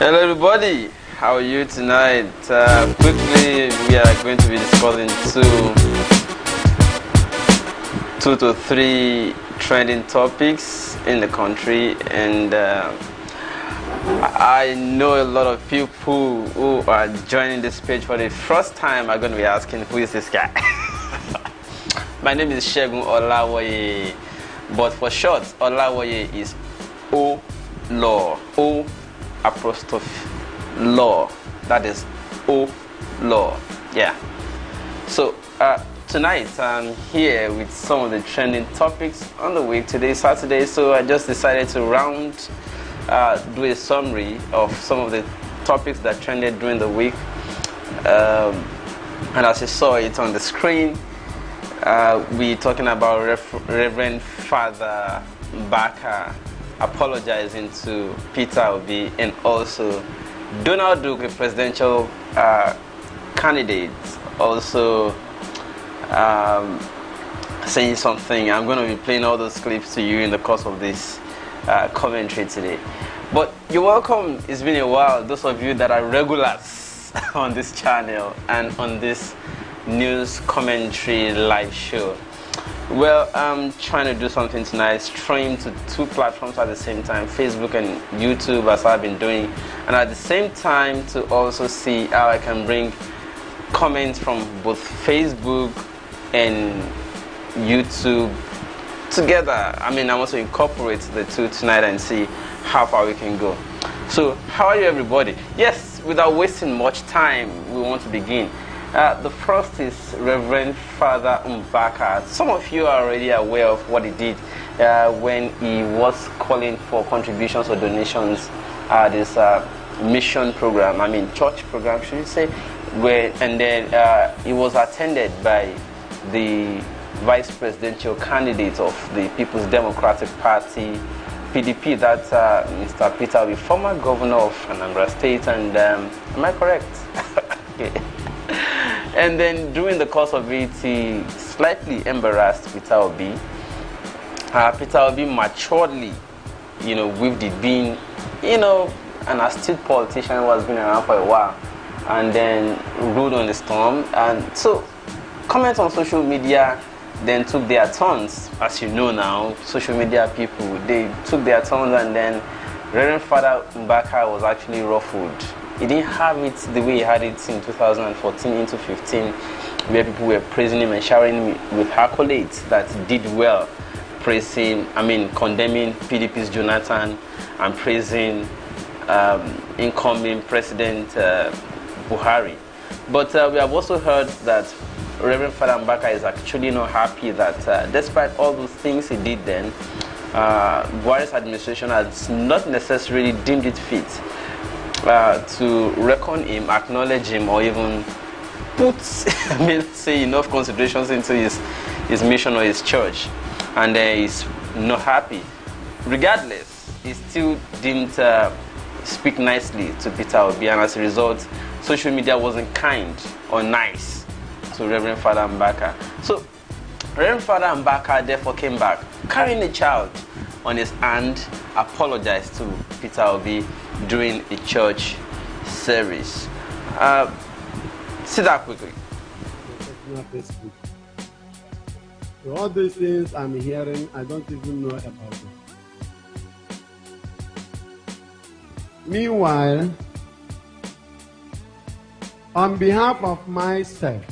Hello everybody, how are you tonight? Quickly, we are going to be discussing two to three trending topics in the country, and I know a lot of people who are joining this page for the first time are going to be asking, who is this guy? My name is Segun Olawoye, but for short, Olawoye is O-Law, O apostrophe law, that is O-Law, yeah. So tonight I'm here with some of the trending topics on the week. Today is Saturday, so I just decided to do a summary of some of the topics that trended during the week, and as you saw it on the screen, we're talking about Reverend Father Mbaka apologizing to Peter Obi, and also Donald Duke, a presidential candidate, also saying something. I'm going to be playing all those clips to you in the course of this commentary today. But you're welcome. It's been a while, those of you that are regulars on this channel and on this news commentary live show. Well, I'm trying to do something tonight, stream to two platforms at the same time, Facebook and YouTube, as I've been doing, and at the same time to also see how I can bring comments from both Facebook and YouTube together. I mean, I want to incorporate the two tonight and see how far we can go. So, how are you, everybody? Yes, without wasting much time, we want to begin. The first is Reverend Father Mbaka. Some of you are already aware of what he did when he was calling for contributions or donations at this mission program, I mean church program, should you say, and then he was attended by the vice presidential candidate of the People's Democratic Party, PDP, that's Mr. Peter Obi, former governor of Anambra State, and am I correct? Okay. And then during the course of it, he slightly embarrassed Peter Obi. Peter Obi maturely, with it being, an astute politician who has been around for a while, and then rode on the storm. And so, comments on social media then took their turns. As you know now, social media people, they took their turns, and then Reverend Father Mbaka was actually ruffled. He didn't have it the way he had it in 2014 into 15, where people were praising him and showering him with accolades that he did well, condemning PDP's Jonathan and praising incoming President Buhari. But we have also heard that Reverend Father Mbaka is actually not happy that despite all those things he did then, Buhari's administration has not necessarily deemed it fit to reckon him, acknowledge him, or even put, say enough considerations into his mission or his church, and he's not happy. Regardless, he still didn't speak nicely to Peter Obi, and as a result, social media wasn't kind or nice to Reverend Father Mbaka. So, Reverend Father Mbaka therefore came back, carrying a child on his hand, apologized to Peter Obi during a church service. See that quickly. So all these things I'm hearing, I don't even know about them. Meanwhile, on behalf of myself,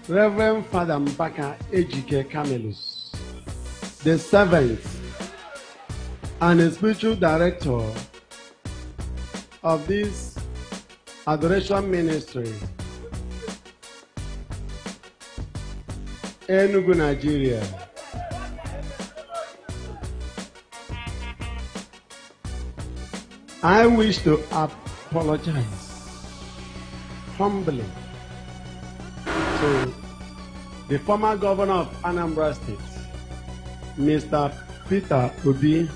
Reverend Father Mbaka Ejike Camelus, the servant and a spiritual director of this adoration ministry, Enugu, Nigeria. I wish to apologize humbly to the former governor of Anambra State, Mr. Peter Obi,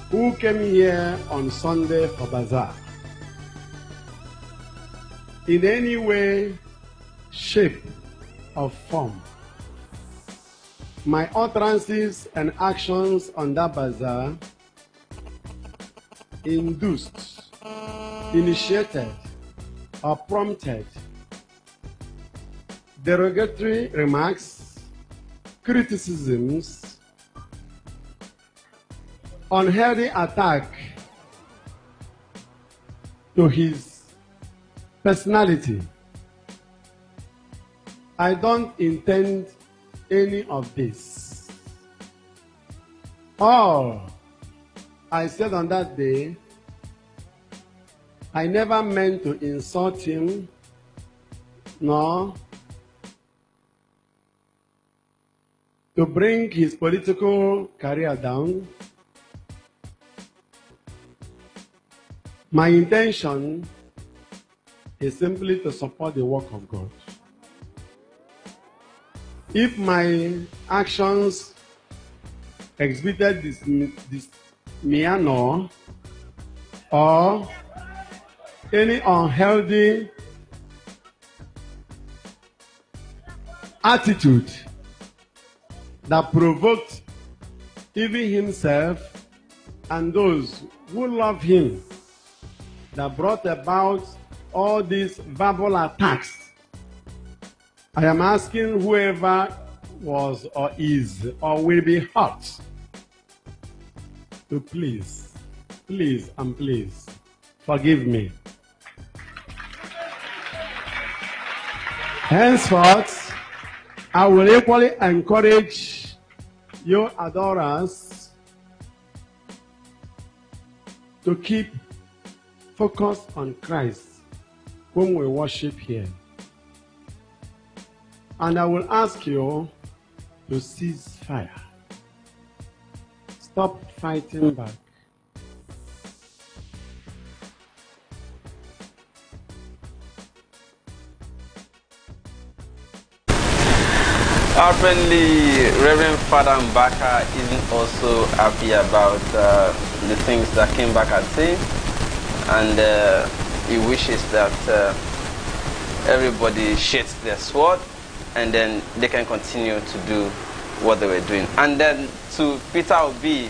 who came here on Sunday for bazaar. In any way, shape, or form, my utterances and actions on that bazaar induced, initiated, or prompted derogatory remarks, criticisms, unhealthy attack to his personality. I don't intend any of this. All I said on that day, I never meant to insult him, nor to bring his political career down. My intention is simply to support the work of God. If my actions exhibited this manner or any unhealthy attitude that provoked even himself and those who love him, that brought about all these verbal attacks, I am asking whoever was or is or will be hurt to please forgive me. Henceforth, I will equally encourage your adorers to keep focused on Christ whom we worship here. And I will ask you to cease fire. Stop fighting back. Apparently, Reverend Father Mbaka isn't also happy about the things that Mbaka said, and he wishes that everybody sheds their sword and then they can continue to do what they were doing. And then to Peter Obi,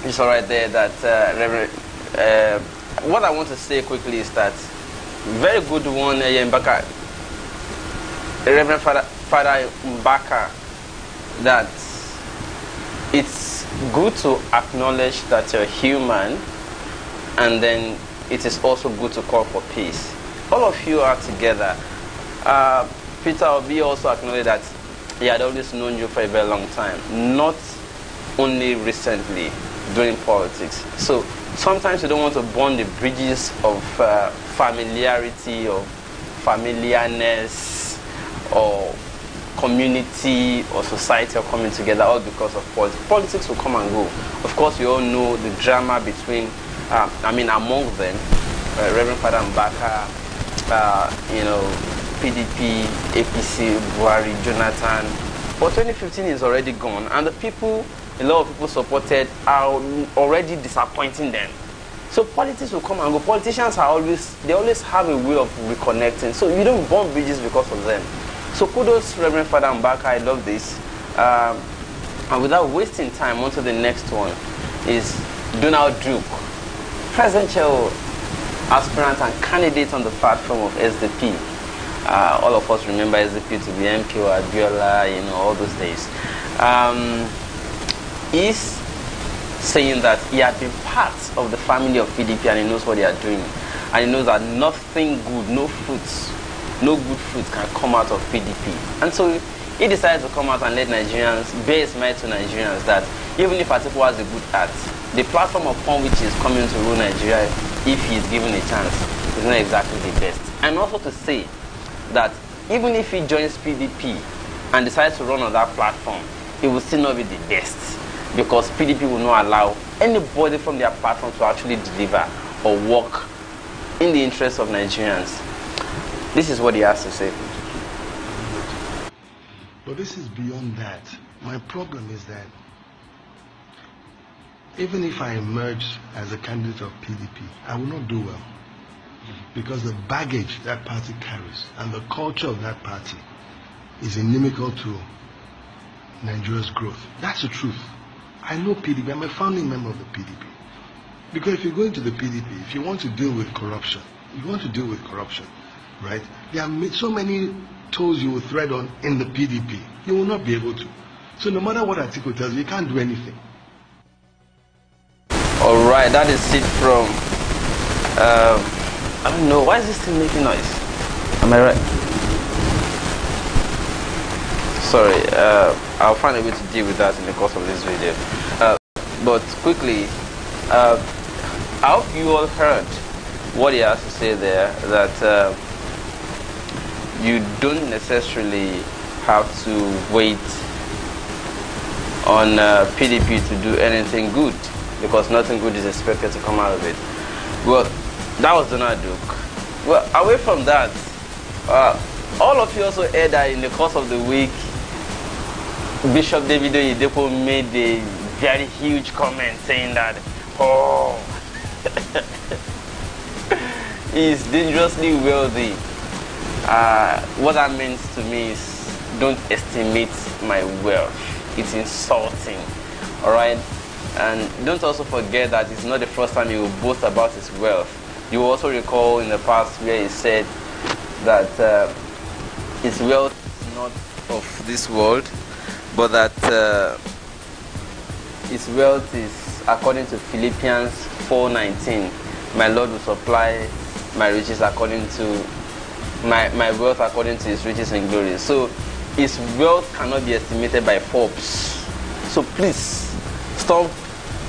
it's all right there that Reverend, what I want to say quickly is that very good one, Mbaka, Reverend Father Mbaka, that it's good to acknowledge that you're human, and then it is also good to call for peace. All of you are together. Peter Obi also acknowledged that he had always known you for a very long time, not only recently during politics. So sometimes you don't want to burn the bridges of familiarity or familiarness or community or society or coming together all because of politics. Politics will come and go. Of course, you all know the drama between, among them, Reverend Father Mbaka, PDP, APC, Buhari, Jonathan. But 2015 is already gone, and the people, a lot of people supported, are already disappointing them. So politics will come and go. Politicians are always have a way of reconnecting. So you don't burn bridges because of them. So kudos, Reverend Father Mbaka, I love this. And without wasting time, on to the next one is Donald Duke, presidential aspirant and candidate on the platform of SDP. All of us remember SDP to be MK or Abiola, all those days. He's saying that he had been part of the family of PDP and he knows what they are doing. And he knows that nothing good, no good fruits can come out of PDP. And so he decided to come out and let Nigerians, bear his mind to Nigerians that even if Atiku has a good heart, the platform upon which he is coming to rule Nigeria, if he is given a chance, is not exactly the best. And also to say that even if he joins PDP and decides to run on that platform, it will still not be the best, because PDP will not allow anybody from their platform to actually deliver or work in the interest of Nigerians. This is what he has to say. But this is beyond that. My problem is that even if I emerge as a candidate of PDP, I will not do well. Because the baggage that party carries and the culture of that party is inimical to Nigeria's growth. That's the truth. I know PDP. I'm a founding member of the PDP. Because if you go into the PDP, if you want to deal with corruption, right? There are so many toes you will thread on in the PDP. You will not be able to. So no matter what Atiku tells you, you can't do anything. All right, that is it from. I don't know. Why is this thing making noise? Am I right? Sorry. I'll find a way to deal with that in the course of this video. But quickly, I hope you all heard what he has to say there. That you don't necessarily have to wait on PDP to do anything good, because nothing good is expected to come out of it. Well, that was Donald Duke. Well, away from that, all of you also heard that in the course of the week, Bishop David Oyedepo made a very huge comment saying that, oh, he's dangerously wealthy. What that means to me is, don't estimate my wealth. It's insulting. All right? And don't also forget that it's not the first time he will boast about his wealth. You will also recall in the past where he said that his wealth is not of this world, but that his wealth is according to Philippians 4:19. My Lord will supply my riches according to my wealth according to his riches and glory. So his wealth cannot be estimated by Forbes. So please stop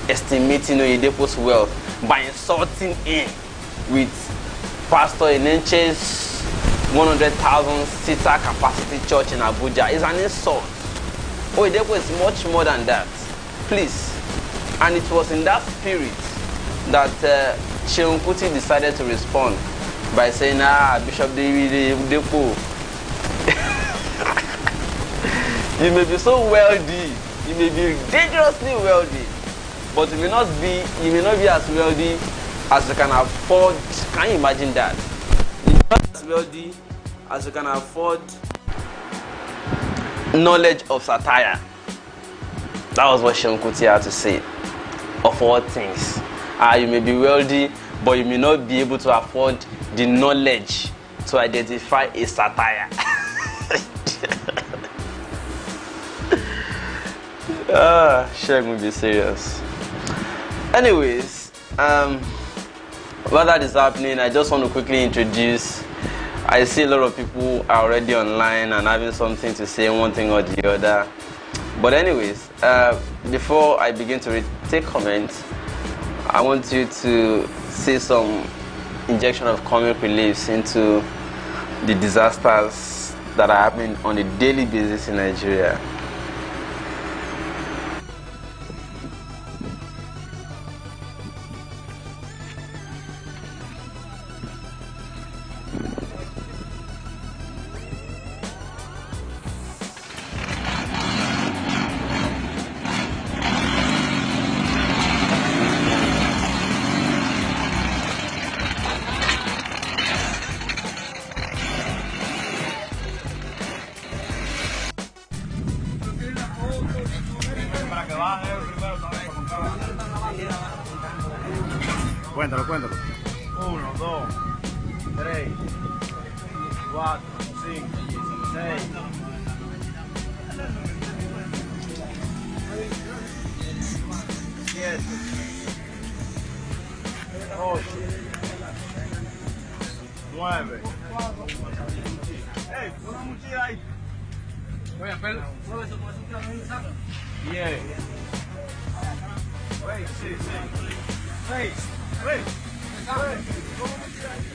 estimating Oyedepo's wealth by insulting him with Pastor Enenche's 100,000 seater capacity church in Abuja. It's an insult. Oyedepo is much more than that. Please. And it was in that spirit that Sheun Kuti decided to respond by saying, Bishop David Oyedepo, you may be so wealthy, you may be dangerously wealthy, but you may not be as wealthy as you can afford. Can you imagine that? You may not be as wealthy as you can afford knowledge of satire. That was what Sheun Kuti had to say. Of all things, you may be wealthy, but you may not be able to afford the knowledge to identify a satire. Sheun will be serious. Anyways, while that is happening, I just want to quickly introduce. I see a lot of people are already online and having something to say, one thing or the other. But anyways, before I begin to take comments, I want you to see some injection of comic reliefs into the disasters that are happening on a daily basis in Nigeria. Cuéntalo. 1, 2, 3, 4, 5, 6, 7, 8, 9. ¡Ey! ¡Una mochila ahí! Oye, pero... 10. 6.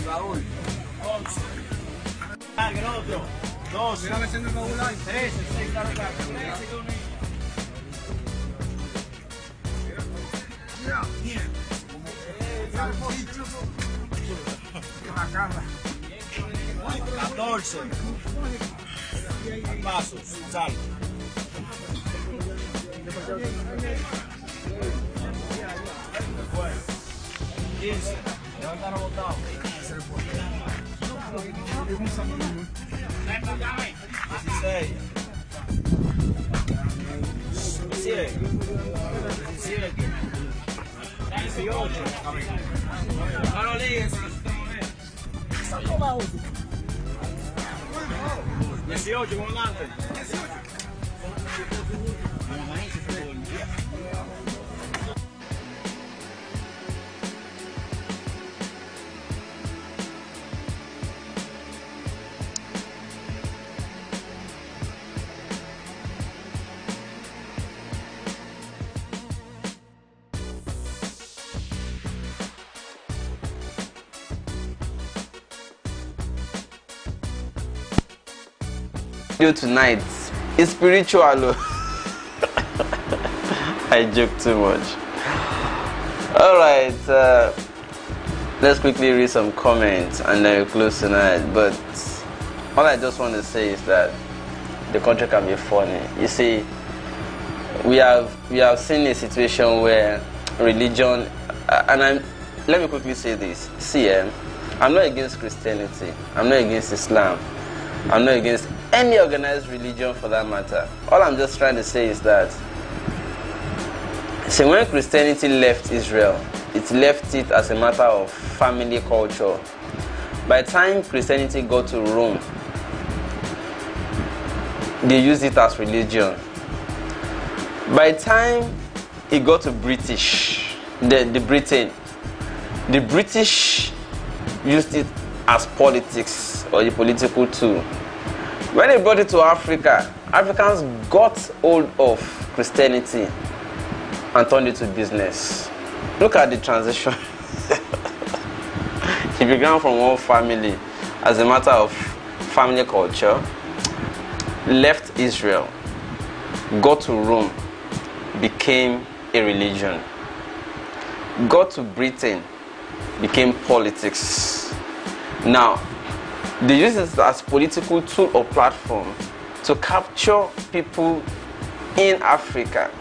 Raúl. 11. El otro. 12. 13. 6 claro. Mira. La cámara. 14. Pasos. Sal. 15. Levantaron botado. 16. 17. No lo ligues, ¿cómo va? 18, volante. Tonight is spiritual. I joke too much. All right, let's quickly read some comments and then we close tonight. But all I just want to say is that the country can be funny. You see, we have seen a situation where religion, and let me quickly say this. See, I'm not against Christianity. I'm not against Islam. I'm not against any organized religion for that matter. All I'm just trying to say is that, see, when Christianity left Israel, it left it as a matter of family culture. By the time Christianity got to Rome, they used it as religion. By the time it got to British, the British used it as politics or the political tool. When they brought it to Africa, Africans got hold of Christianity and turned it to business. Look at the transition. It began from one family as a matter of family culture, left Israel, got to Rome, became a religion, got to Britain, became politics. Now, they use it as political tool or platform to capture people in Africa.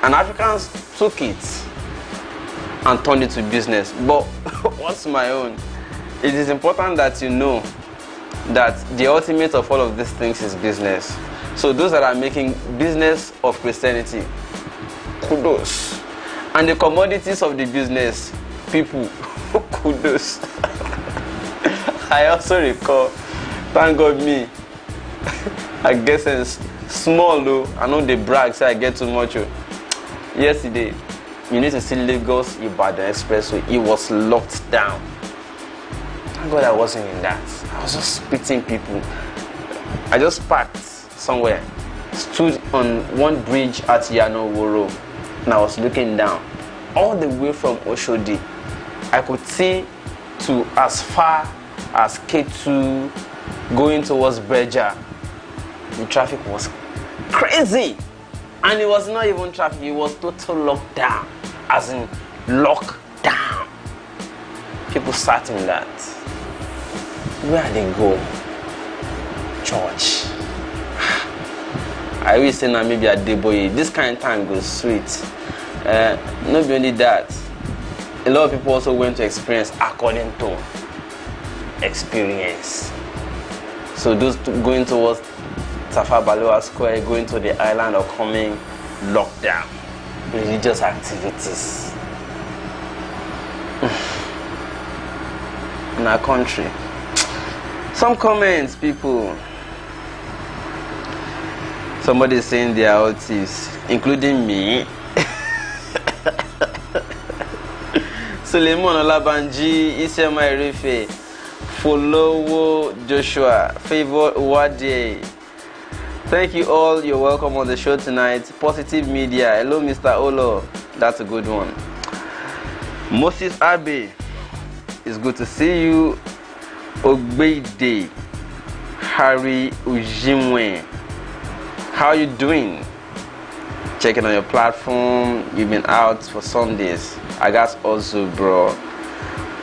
And Africans took it and turned it to business. But what's my own? It is important that you know that the ultimate of all of these things is business. So those that are making business of Christianity, kudos. And the commodities of the business, people, kudos. I also recall, thank God me, I guess it's small though, I know they brag, so I get too much. Yesterday, you need to see Lagos Ibadan Expressway, it was locked down. Thank God I wasn't in that. I was just spitting people. I just parked somewhere, stood on one bridge at Yanoworo, and I was looking down. All the way from Oshodi, I could see to as far as K2 going towards Beja. The traffic was crazy, and it was not even traffic, it was total lockdown, as in lockdown. People sat in that. Where they go? Church. I will say now maybe a day boy, this kind of time goes sweet. Not only that, a lot of people also went to experience according to experience. So those going towards Tafa Balewa Square, going to the island or coming lockdown, religious activities in our country. Some comments, people. Somebody is saying they are autists, including me. Suleiman Olabanji, Isiama Erefe, Folowo Joshua, Favor Wade. Thank you all. You're welcome on the show tonight. Positive Media. Hello, Mr. Olo. That's a good one. Moses Abe. It's good to see you. Ogbeide. Harry Ujimwe. How are you doing? Checking on your platform. You've been out for some days. I got also, bro.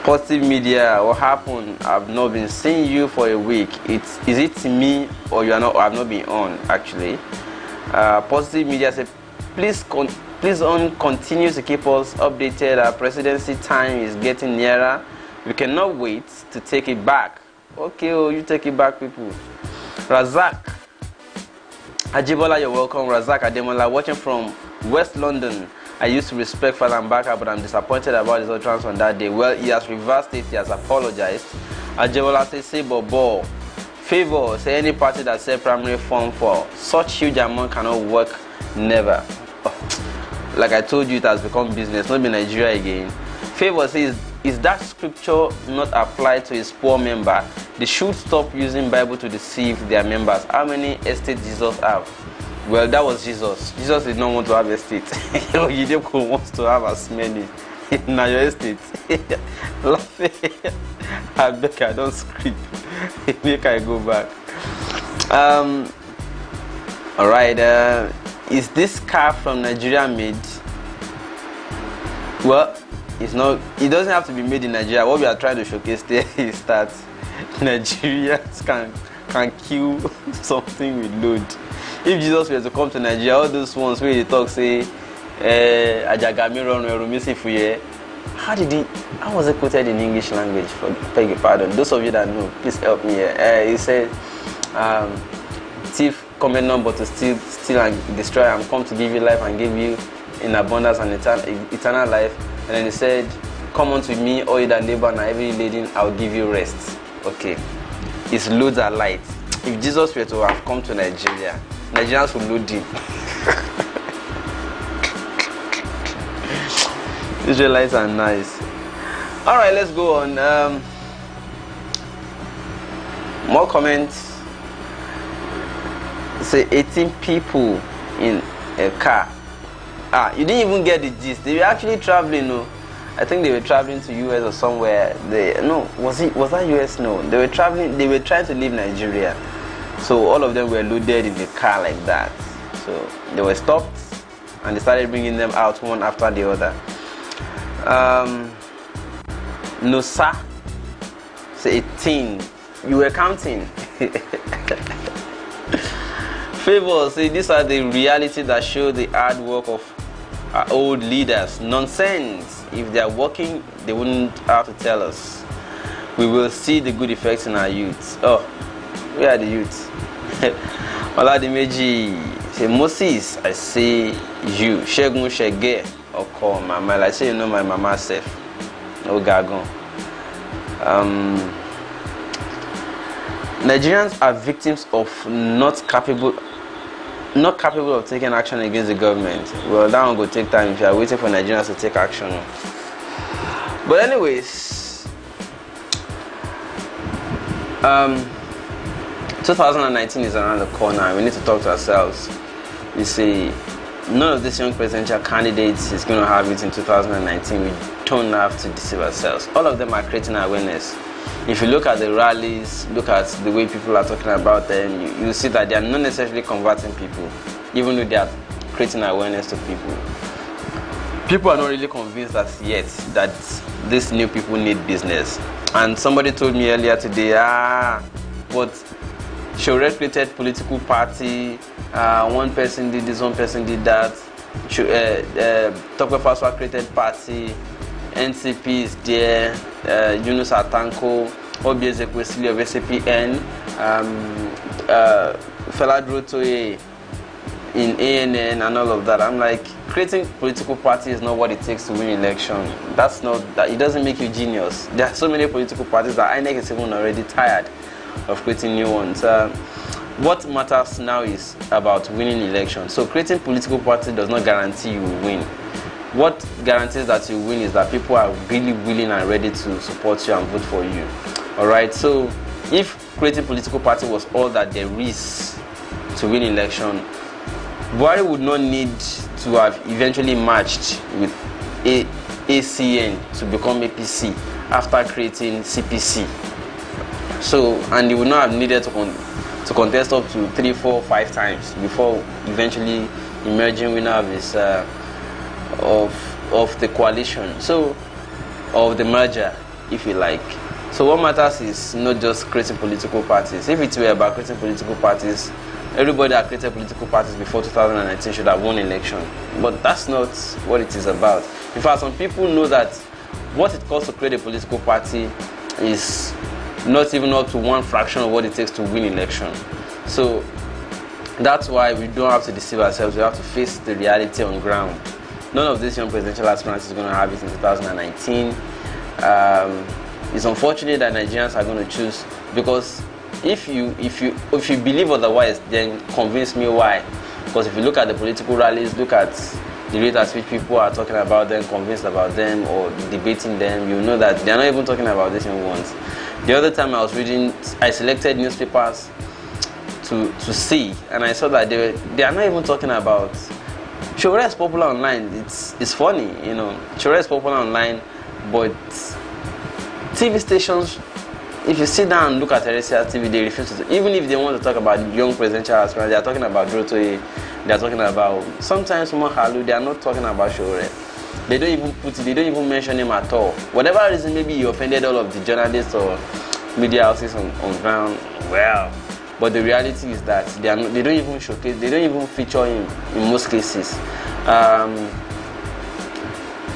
Positive Media, what happened? I've not been seeing you for a week. Is it me or you are not? I've not been on actually. Positive Media said, please continue to keep us updated. Our presidency time is getting nearer. We cannot wait to take it back. Okay, oh, you take it back, people. Razak Ajibola, you're welcome. Razak Ademola, watching from West London. I used to respect Father Mbaka, but I'm disappointed about his utterance on that day. Well, he has reversed it. He has apologized. Ajebola says, say Bobo. Favor, say any party that said primary form for such huge amount cannot work. Never. Oh, like I told you, it has become business, not be Nigeria again. Favor says, is that scripture not applied to his poor member? They should stop using Bible to deceive their members. How many estates Jesus have? Well, that was Jesus. Jesus did not want to have estate. Oyedepo wants to have as many. Now your estate. I beg I don't script. Make I go back. Alright, is this car from Nigeria made? Well, it's not. It doesn't have to be made in Nigeria. What we are trying to showcase there is that Nigerians can kill something with load. If Jesus were to come to Nigeria, all those ones where they talk say, Ajagami run Rumisi Fuye. How was it quoted in English language? Beg your pardon. Those of you that know, please help me here. He said, thief cometh not but to steal and destroy. I'm come to give you life and give you in abundance and eternal life. And then he said, come unto me, all you that labor and are heavy laden, I'll give you rest. Okay. His loads are light. If Jesus were to have come to Nigeria, Nigerians will load him. Israelites are nice. Alright, let's go on. More comments. Say 18 people in a car. You didn't even get the gist. They were actually traveling, no? I think they were traveling to US or somewhere. Was that US? No. They were traveling, they were trying to leave Nigeria. So all of them were loaded in the car like that. So they were stopped and they started bringing them out one after the other. No sir. Say 18. You were counting. Favor, say these are the reality that show the hard work of our old leaders. Nonsense. If they are working, they wouldn't have to tell us. We will see the good effects in our youth. Oh, where are the youths? Oladimeji, say Moses, I say you. Shegun Shege, or call mama. Like say you know my mama self. No gagon. Nigerians are victims of not capable of taking action against the government. Well, that one will take time if you are waiting for Nigerians to take action. But anyways, 2019 is around the corner and we need to talk to ourselves. You see, none of these young presidential candidates is going to have it in 2019. We don't have to deceive ourselves. All of them are creating awareness. If you look at the rallies, look at the way people are talking about them, you see that they are not necessarily converting people, even though they are creating awareness to people. People are not really convinced as yet that these new people need business. And somebody told me earlier today, but Sowore created political party, one person did this, one person did that. Tope Faswa created party, NCP is there, Yunus Atanko, Obieze Kwesili of SAPN, Fela Drotoye in ANN and all of that. I'm like, creating political party is not what it takes to win election. That's not that. It doesn't make you genius. There are so many political parties that INEC is even already tired of creating new ones. What matters now is about winning elections. So creating political party does not guarantee you will win. What guarantees that you win is that people are really willing and ready to support you and vote for you. Alright, so if creating political party was all that there is to win election, Buhari would not need to have eventually matched with ACN to become APC after creating CPC. So, and he would not have needed to contest up to 3, 4, 5 times before eventually emerging winner of his of the coalition, so of the merger, if you like. So what matters is not just creating political parties. If it were about creating political parties, everybody that created political parties before 2019 should have won election. But that's not what it is about. In fact, some people know that what it costs to create a political party is not even up to 1 fraction of what it takes to win election. So that's why we don't have to deceive ourselves. We have to face the reality on ground. none of these young presidential aspirants is going to have it in 2019. It's unfortunate that Nigerians are going to choose, because if you believe otherwise, then convince me why. Because if you look at the political rallies, look at the rate at which people are talking about them, convinced about them, or debating them, you know that they're not even talking about these young ones. The other time I was reading, I selected newspapers to see, and I saw that they are not even talking about. Sowore is popular online. It's funny, you know. Sowore is popular online, but TV stations, if you sit down and look at Terrestrial TV, they refuse to. Even if they want to talk about young presidential aspirants, they are talking about Drotoye, they are talking about sometimes Mohalu. They are not talking about Sowore. They don't even put it. They don't even mention him at all. Whatever reason, maybe he offended all of the journalists or media houses on ground. Well, but the reality is that they don't even showcase. They don't even feature him in most cases.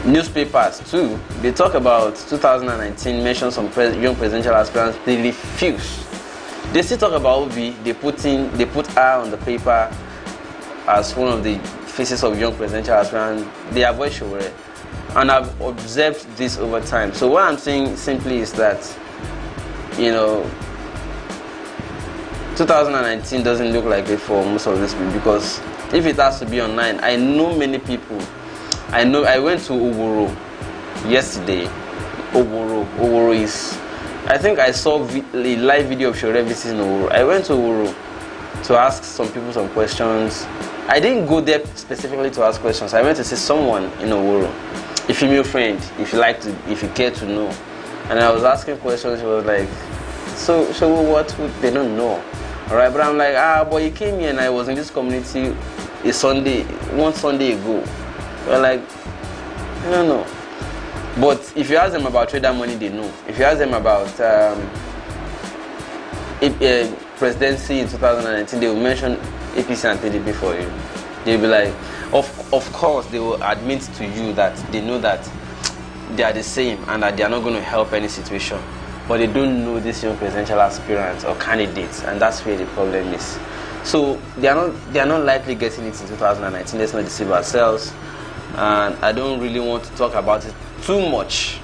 Newspapers too, they talk about 2019, mention some young presidential aspirants, they refuse. They still talk about Obi, they put her on the paper as one of the faces of young presidential aspirants. They avoid Sowore, and I've observed this over time. So what I'm saying simply is that, you know, 2019 doesn't look like it for most of these people, because if it has to be online, I know many people. I went to Oworo yesterday. Oworo is, I think I saw a live video of Sowore visiting Oworo. I went to Oworo to ask some people some questions. I didn't go there specifically to ask questions. I went to see someone in Oworo, a female friend, if you care to know. And I was asking questions. She was like, so what would they don't know? All right, but I'm like, but you came here and I was in this community one Sunday ago. We're like, I don't know. But if you ask them about trader money, they know. If you ask them about presidency in 2019, they will mention APC and PDP for you. They'll be like, of course, they will admit to you that they know that they are the same and that they are not going to help any situation. But they don't know these young presidential aspirants or candidates, and that's where the problem is. So they are not likely getting it in 2019. Let's not deceive ourselves. And I don't really want to talk about it too much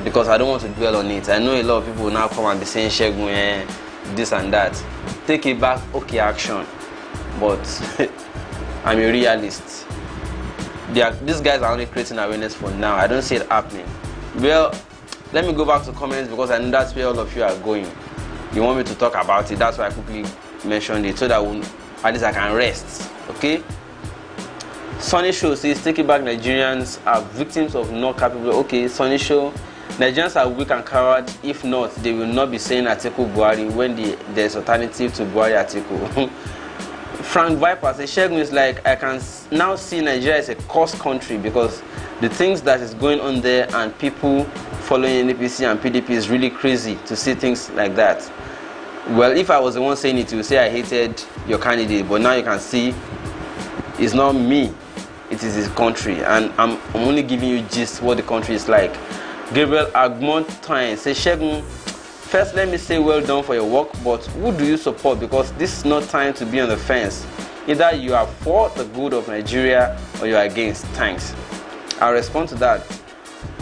because I don't want to dwell on it. I know a lot of people will now come and be saying Shegun, this and that. Take it back, okay, action. But I'm a realist. These guys are only creating awareness for now. I don't see it happening. Well, let me go back to comments because I know that's where all of you are going. You want me to talk about it, that's why I quickly mentioned it so that at least I can rest. Okay? Sunny Show says, take it back, Nigerians are victims of not capable. Okay, Sunny Show, Nigerians are weak and coward. If not, they will not be saying Atiku Buhari when there's alternative to Buhari Atiku. Frank Viper says, Shegun is like, I can now see Nigeria as a cost country because the things that is going on there and people following NPC and PDP is really crazy to see things like that. Well, if I was the one saying it, you would say I hated your candidate, but now you can see it's not me. It is his country, and I'm only giving you just what the country is like. Gabriel Agmontain says, Shegun, first let me say well done for your work, but who do you support? Because this is not time to be on the fence. Either you are for the good of Nigeria or you are against. Thanks. I'll respond to that.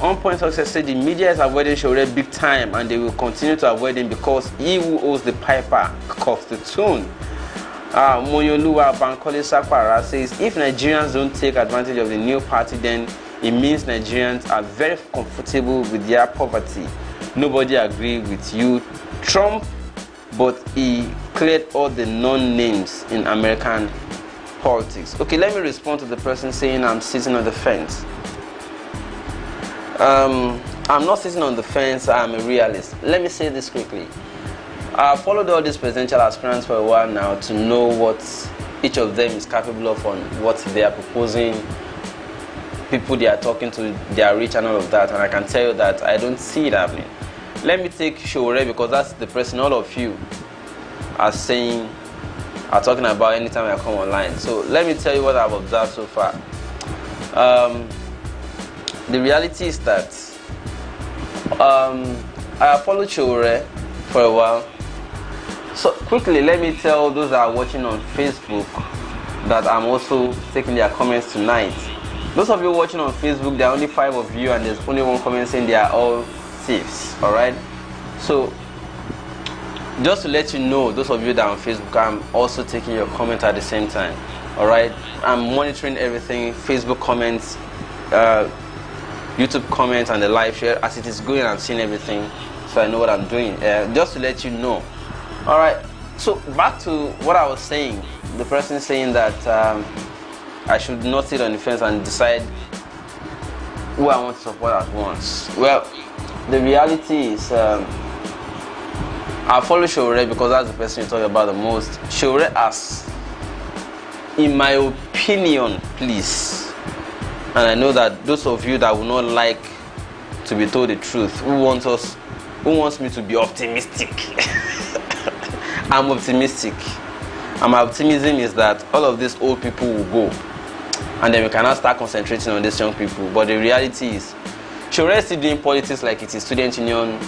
On Point Success said the media is avoiding Sowore big time, and they will continue to avoid him because he who owes the piper cuffs the tune. Moyoluwa Bankole Sakwara says, if Nigerians don't take advantage of the new party, then it means Nigerians are very comfortable with their poverty. Nobody agrees with you, Trump, but he cleared all the non-names in American politics. Okay, let me respond to the person saying I'm sitting on the fence. I'm not sitting on the fence, I'm a realist. Let me say this quickly. I've followed all these presidential aspirants for a while now to know what each of them is capable of on what they are proposing, people they are talking to, their reach and all of that, and I can tell you that I don't see it happening. Let me take Sowore because that's the person all of you are talking about anytime I come online. So let me tell you what I've observed so far. The reality is that I have followed Sowore for a while. So quickly, let me tell those that are watching on Facebook that I'm also taking their comments tonight. Those of you watching on Facebook, there are only 5 of you, and there's only one comment saying they are all thieves. Alright? So, just to let you know, those of you that are on Facebook, I'm also taking your comment at the same time. Alright? I'm monitoring everything, Facebook comments, YouTube comments, and the live share. As it is going, I'm seeing everything, so I know what I'm doing. Just to let you know. Alright? So, back to what I was saying. The person saying that I should not sit on the fence and decide who I want to support at once. Well, the reality is, I follow Sowore because that's the person you talk about the most. Sowore has, in my opinion, please, and I know that those of you that will not like to be told the truth, who wants me to be optimistic. I'm optimistic. And my optimism is that all of these old people will go, and then we cannot start concentrating on these young people. But the reality is, Sowore is still doing politics like it is student union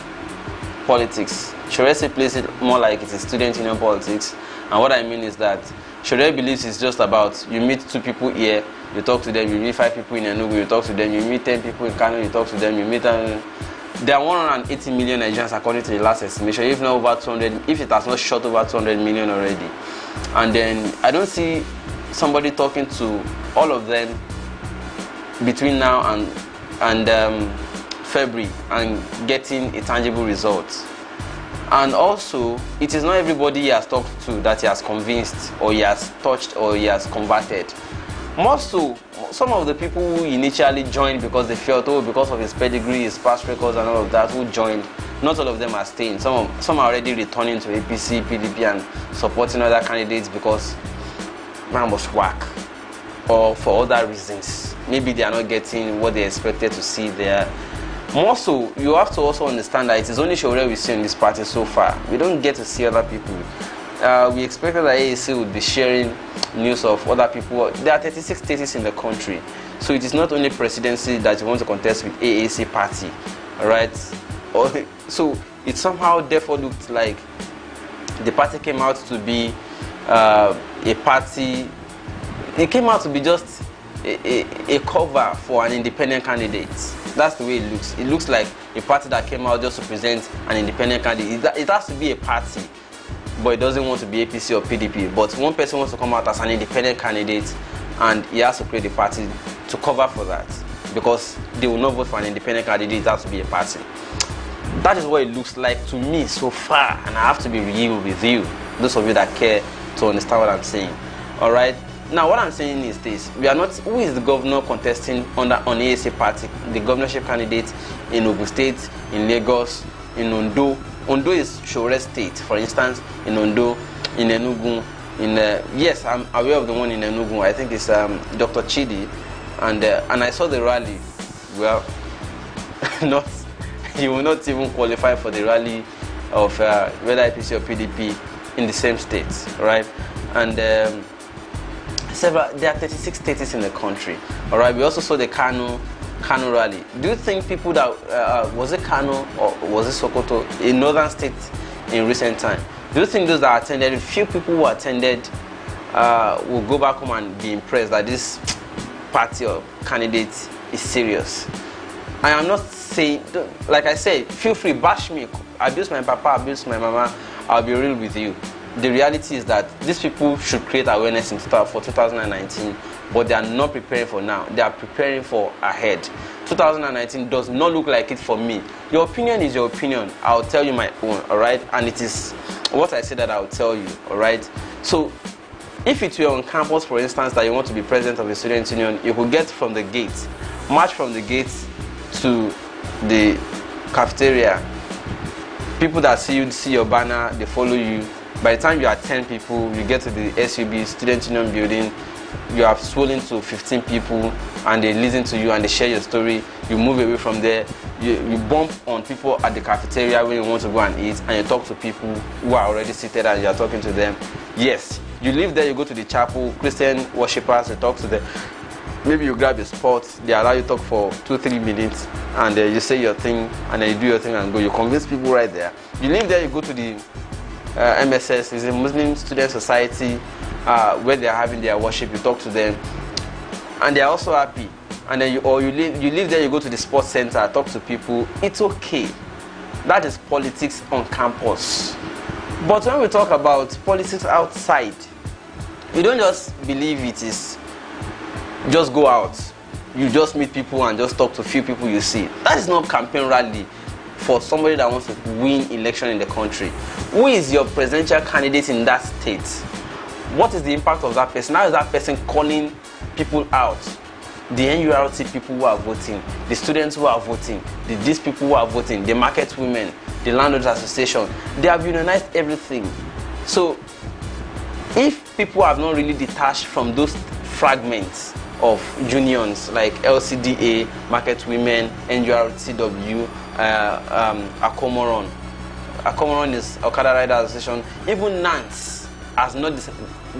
politics. Sowore still plays it more like it is student union politics. And what I mean is that Sowore believes it's just about, you meet 2 people here, you talk to them, you meet 5 people in Enugu, you talk to them, you meet 10 people in Kano, you talk to them, you meet them. There are 180 million Nigerians according to the last estimation, if not over 200, if it has not shot over 200 million already. And then I don't see somebody talking to all of them between now and February and getting a tangible result. And also, it is not everybody he has talked to that he has convinced, or he has touched, or he has converted. More so, some of the people who initially joined because they felt, oh, because of his pedigree, his past records and all of that, who joined, not all of them are staying. Some are already returning to APC, PDP and supporting other candidates because man was whack, or for other reasons. Maybe they are not getting what they expected to see there. More so, you have to also understand that it is only Sowore we see in this party so far. We don't get to see other people. We expected that AAC would be sharing news of other people. There are 36 states in the country, so it is not only presidency that you want to contest with AAC party, right? So it somehow therefore looked like the party came out to be a party. It came out to be just a cover for an independent candidate. That's the way it looks. It looks like a party that came out just to present an independent candidate. It has to be a party, but it doesn't want to be APC or PDP. But one person wants to come out as an independent candidate, and he has to create a party to cover for that, because they will not vote for an independent candidate. It has to be a party. That is what it looks like to me so far, and I have to be real with you, those of you that care to understand what I'm saying. All right. Now, what I'm saying is this: we are not. Who is the governor contesting on AAC party? The governorship candidate in Ogun State, in Lagos, in Ondo. Ondo is Sowore State, for instance. In Ondo, in Enugu, yes, I'm aware of the one in Enugu. I think it's Dr. Chidi, and I saw the rally. Well, he will not even qualify for the rally of whether APC or PDP in the same states, right? And there are 36 states in the country. All right. We also saw the Kano rally. Do you think people that was it Kano or was it Sokoto, a northern state in recent time? Do you think those that attended, few people who attended, will go back home and be impressed that this party or candidate is serious? I am not saying, like I said, feel free, bash me, abuse my papa, abuse my mama. I'll be real with you. The reality is that these people should create awareness for 2019, but they are not preparing for now. They are preparing for ahead. 2019 does not look like it for me. Your opinion is your opinion. I'll tell you my own, all right? And it is what I say that I'll tell you, all right? So if it were on campus, for instance, that you want to be president of a student union, you could get from the gate, march from the gate to the cafeteria. People that see your banner, they follow you. By the time you are 10 people, you get to the SUB, student union building, you have swollen to 15 people, and they listen to you and they share your story. You move away from there, you bump on people at the cafeteria when you want to go and eat, and you talk to people who are already seated and you are talking to them. Yes, you leave there, you go to the chapel, Christian worshippers, you talk to them. Maybe you grab a spot, they allow you to talk for 2-3 minutes, and you say your thing, and then you do your thing and go. You convince people right there. You leave there, you go to the MSS, is a Muslim Student Society, where they are having their worship. You talk to them, and they are also happy. and then you live there, you go to the sports center, talk to people, it's okay. That is politics on campus. But when we talk about politics outside, you don't just believe it is just go out, you just meet people and just talk to few people you see. That is not campaign rally for somebody that wants to win election in the country. Who is your presidential candidate in that state? What is the impact of that person? How is that person calling people out? The NURT people who are voting, the students who are voting, these people who are voting, the market women, the landlords association, they have unionized everything. So if people have not really detached from those fragments of unions like LCDA, market women, NURTW, Akomoron is Okada Riders Association, even NANS has not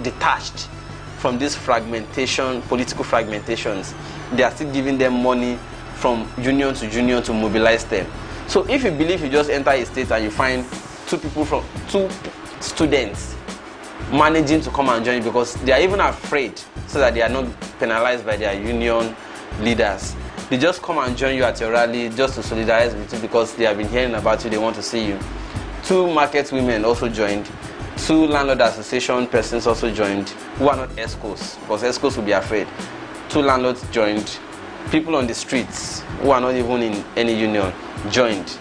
detached from this fragmentation, political fragmentations. They are still giving them money from union to mobilize them. So if you believe you just enter a state and you find two students managing to come and join because they are even afraid so that they are not penalized by their union leaders, they just come and join you at your rally just to solidarize with you because they have been hearing about you, they want to see you. 2 market women also joined. 2 landlord association persons also joined, who are not ESCOs, because ESCOs will be afraid. 2 landlords joined. People on the streets who are not even in any union joined.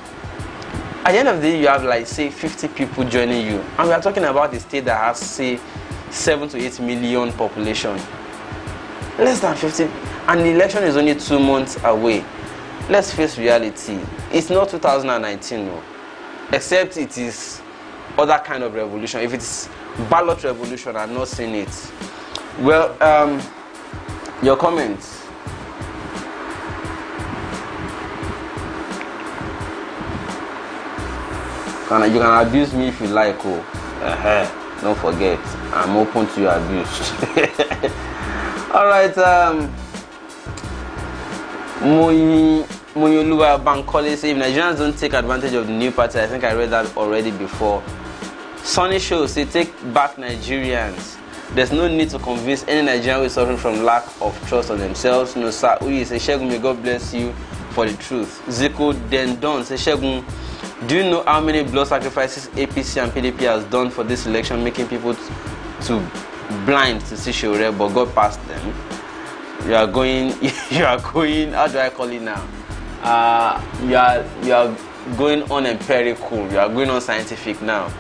At the end of the day, you have like say 50 people joining you, and we are talking about a state that has say 7 to 8 million population. Less than 50, and the election is only 2 months away. Let's face reality. It's not 2019, no. Except it is other kind of revolution. If it's ballot revolution, I'm not seeing it. Well, your comments. You can abuse me if you like. Oh, don't forget, I'm open to your abuse. All right. Moyoluwa Bankole say if Nigerians don't take advantage of the new party, I think I read that already before. Sonny Show say take back Nigerians. There's no need to convince any Nigerian who is suffering from lack of trust on themselves. No sir. Uyi say Shegun, may God bless you for the truth. Zeko Dendon say Shegun, do you know how many blood sacrifices APC and PDP has done for this election, making people to blind to see Sowore, but God passed them? You are going, how do I call it now? You are going on empirical, you are going on scientific now.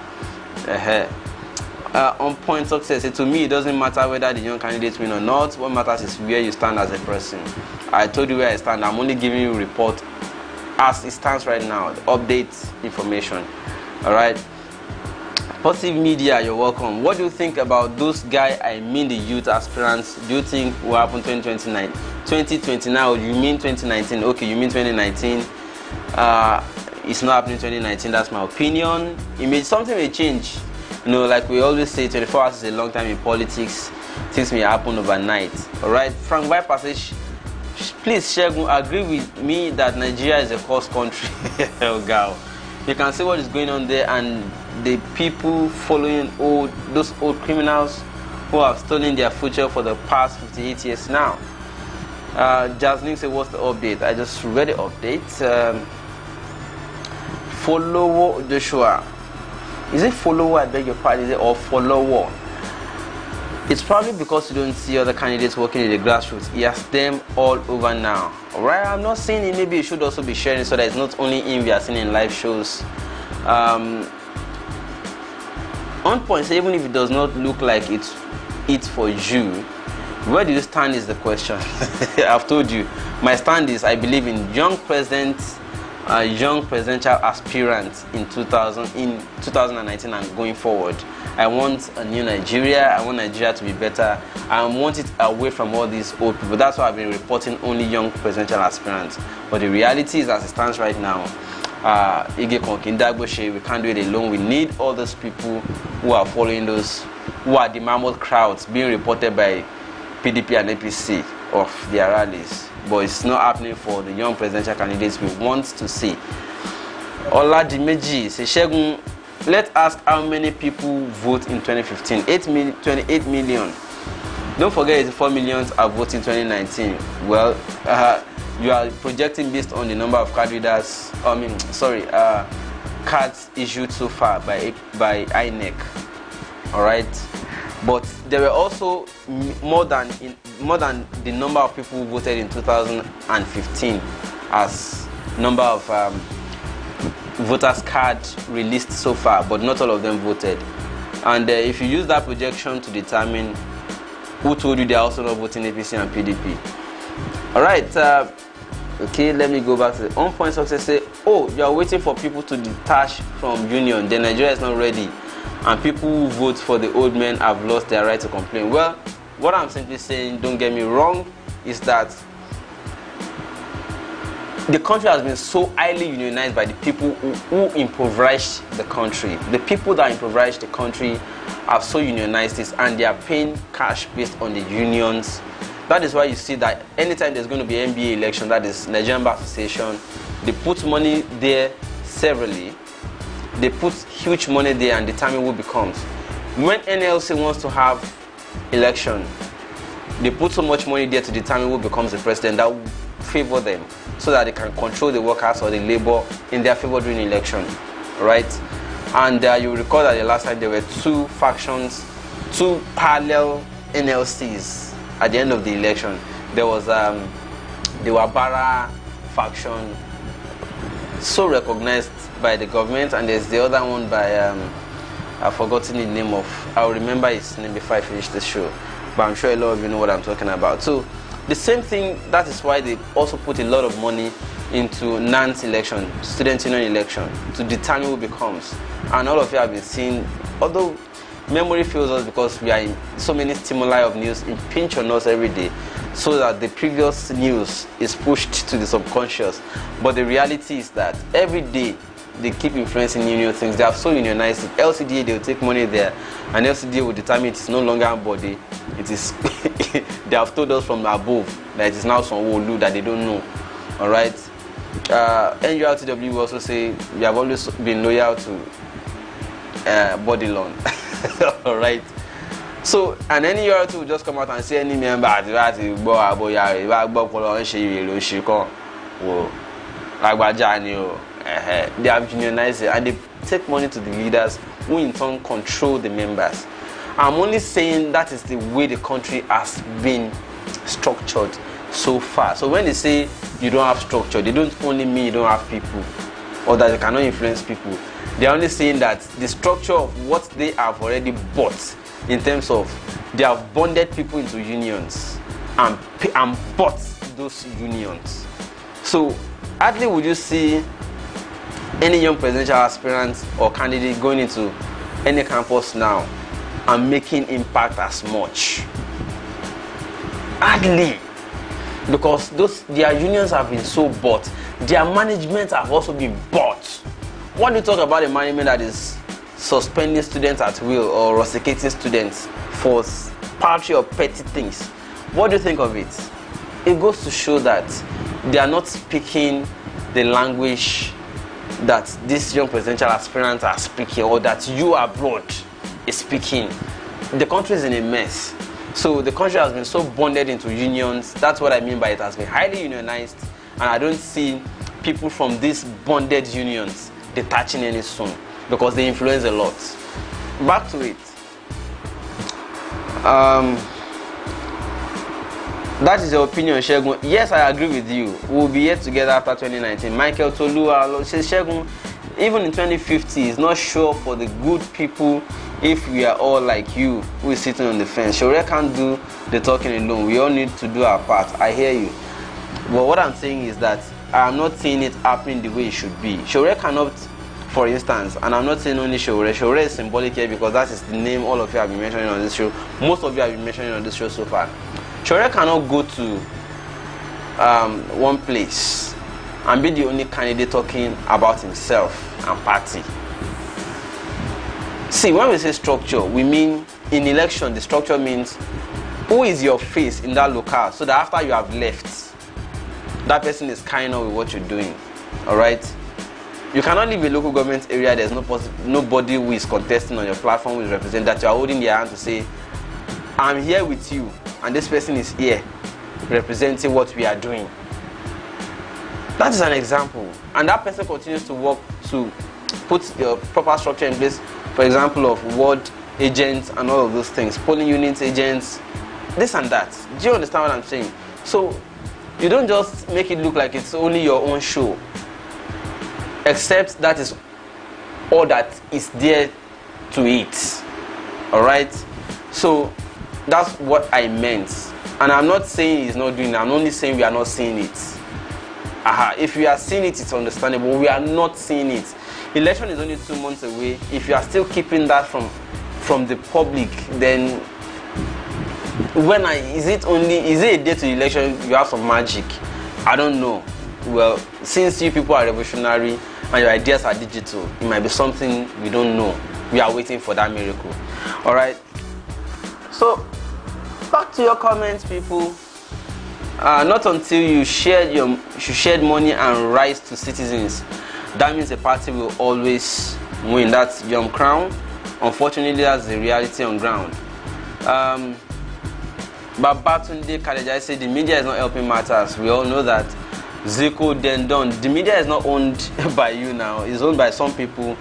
On point success, to me it doesn't matter whether the young candidates win or not. What matters is where you stand as a person. I told you where I stand. I'm only giving you a report as it stands right now, the update information. Alright. Positive Media, you're welcome. What do you think about those guys, I mean the youth aspirants? Do you think will happen 2029? 2020 now, you mean 2019? Okay, you mean 2019. It's not happening 2019, that's my opinion. Something may change. You know, like we always say, 24 hours is a long time in politics. Things may happen overnight. Alright, Frank Viper says, please, Shegun, agree with me that Nigeria is a cursed country. Oh, God. You can see what is going on there, and the people following those old criminals who have stolen their future for the past 58 years now. Jasmine said, what's the update? I just read the update. Follower Joshua. Is it follower? I beg your pardon. Is it or follower? It's probably because you don't see other candidates working in the grassroots. He has them all over now. Alright, I'm not saying it. Maybe you should also be sharing so that it's not only him we are seeing in live shows. On point, even if it does not look like it's for you, where do you stand is the question. I've told you. My stand is I believe in young presidential aspirants in 2019 and going forward. I want a new Nigeria. I want Nigeria to be better. I want it away from all these old people. That's why I've been reporting only young presidential aspirants. But the reality is, as it stands right now, we can't do it alone. We need all those people who are following those, who are the mammoth crowds being reported by PDP and APC of their rallies. But it's not happening for the young presidential candidates we want to see. Oladimeji says, Shegun, let's ask how many people vote in 2015. 28 million. Don't forget 84 million are voting 2019. Well, you are projecting based on the number of card readers. Cards issued so far by INEC. All right, but there were also more than the number of people who voted in 2015 as number of voters card released so far, but not all of them voted. And if you use that projection to determine who told you they are also not voting APC and PDP. All right, okay, let me go back to the on-point success. Say, oh, you are waiting for people to detach from union, then Nigeria is not ready, and people who vote for the old men have lost their right to complain. Well, what I'm simply saying, don't get me wrong, is that the country has been so highly unionized by the people who impoverished the country. The people that impoverished the country have so unionized this, and they are paying cash based on the unions. That is why you see that anytime there's going to be NBA election, that is Nigerian Bar Association, they put money there severally. They put huge money there and determine who becomes. When NLC wants to have election, they put so much money there to determine who becomes the president that will favor them, so that they can control the workers or the labor in their favor during the election, right? And you recall that the last time there were two factions, two parallel NLCs at the end of the election. There was the Wabara faction, so recognized by the government, and there's the other one by I've forgotten the name of. I'll remember his name before I finish the show, but I'm sure a lot of you know what I'm talking about. So the same thing, that is why they also put a lot of money into NAN's election, student union election, to determine who becomes. And all of you have been seeing, although memory fails us because we are in so many stimuli of news impinge on us every day, so that the previous news is pushed to the subconscious. But the reality is that every day they keep influencing union things. They have so unionized it. LCDA, they will take money there, and LCDA will determine it is no longer a body. It is they have told us from above that it is now some Wolu that they don't know. All right. NURTW will also say we have always been loyal to body loan. All right. So, and any URT will just come out and say any member they have unionized it, and they take money to the leaders who in turn control the members. I'm only saying that is the way the country has been structured so far. So when they say you don't have structure, they don't only mean you don't have people or that you cannot influence people. They're only saying that the structure of what they have already bought, in terms of they have bonded people into unions and bought those unions. So hardly would you see any young presidential aspirant or candidate going into any campus now and making impact as much. Hardly. Because their unions have been so bought. Their management have also been bought. What do you talk about a management that is suspending students at will or rusticating students for paltry or petty things? What do you think of it? It goes to show that they are not speaking the language that these young presidential aspirants are speaking, or that you abroad is speaking. The country is in a mess. So the country has been so bonded into unions. That's what I mean by it has been highly unionized, and I don't see people from these bonded unions detaching any soon, because they influence a lot. Back to it. That is your opinion, Shegun. Yes, I agree with you. We'll be here together after 2019. Michael Tolu says, Shegun, even in 2050, it's not sure for the good people if we are all like you who is sitting on the fence. Sowore can't do the talking alone. We all need to do our part. I hear you. But what I'm saying is that I'm not seeing it happening the way it should be. Sowore cannot, for instance, and I'm not saying only Sowore. Sowore is symbolic here because that is the name all of you have been mentioning on this show. Most of you have been mentioning on this show so far. Sowore cannot go to one place and be the only candidate talking about himself and party. See, when we say structure, we mean in election, the structure means who is your face in that locale, so that after you have left, that person is carrying on with what you're doing. All right? You cannot leave a local government area, there's nobody who is contesting on your platform, who is representing, that you are holding their hand to say, I'm here with you and this person is here representing what we are doing. That is an example, and that person continues to work to put the proper structure in place, for example, of ward agents and all of those things, polling units agents, this and that. Do you understand what I'm saying? So you don't just make it look like it's only your own show, except that is all that is there to it. All right, so that's what I meant, and I'm not saying he's not doing it. I'm only saying we are not seeing it. If we are seeing it, it's understandable. We are not seeing it. Election is only 2 months away. If you are still keeping that from the public, then is it a day to the election? You have some magic. I don't know. Well, since you people are revolutionary and your ideas are digital, it might be something we don't know. We are waiting for that miracle. All right. So back to your comments, people. Not until you shared money and rights to citizens, that means the party will always win. That's Yum Crown. Unfortunately, that's the reality on ground. But Babatunde Kaleja said the media is not helping matters. We all know that. Zico Dendon, the media is not owned by you now. It's owned by some people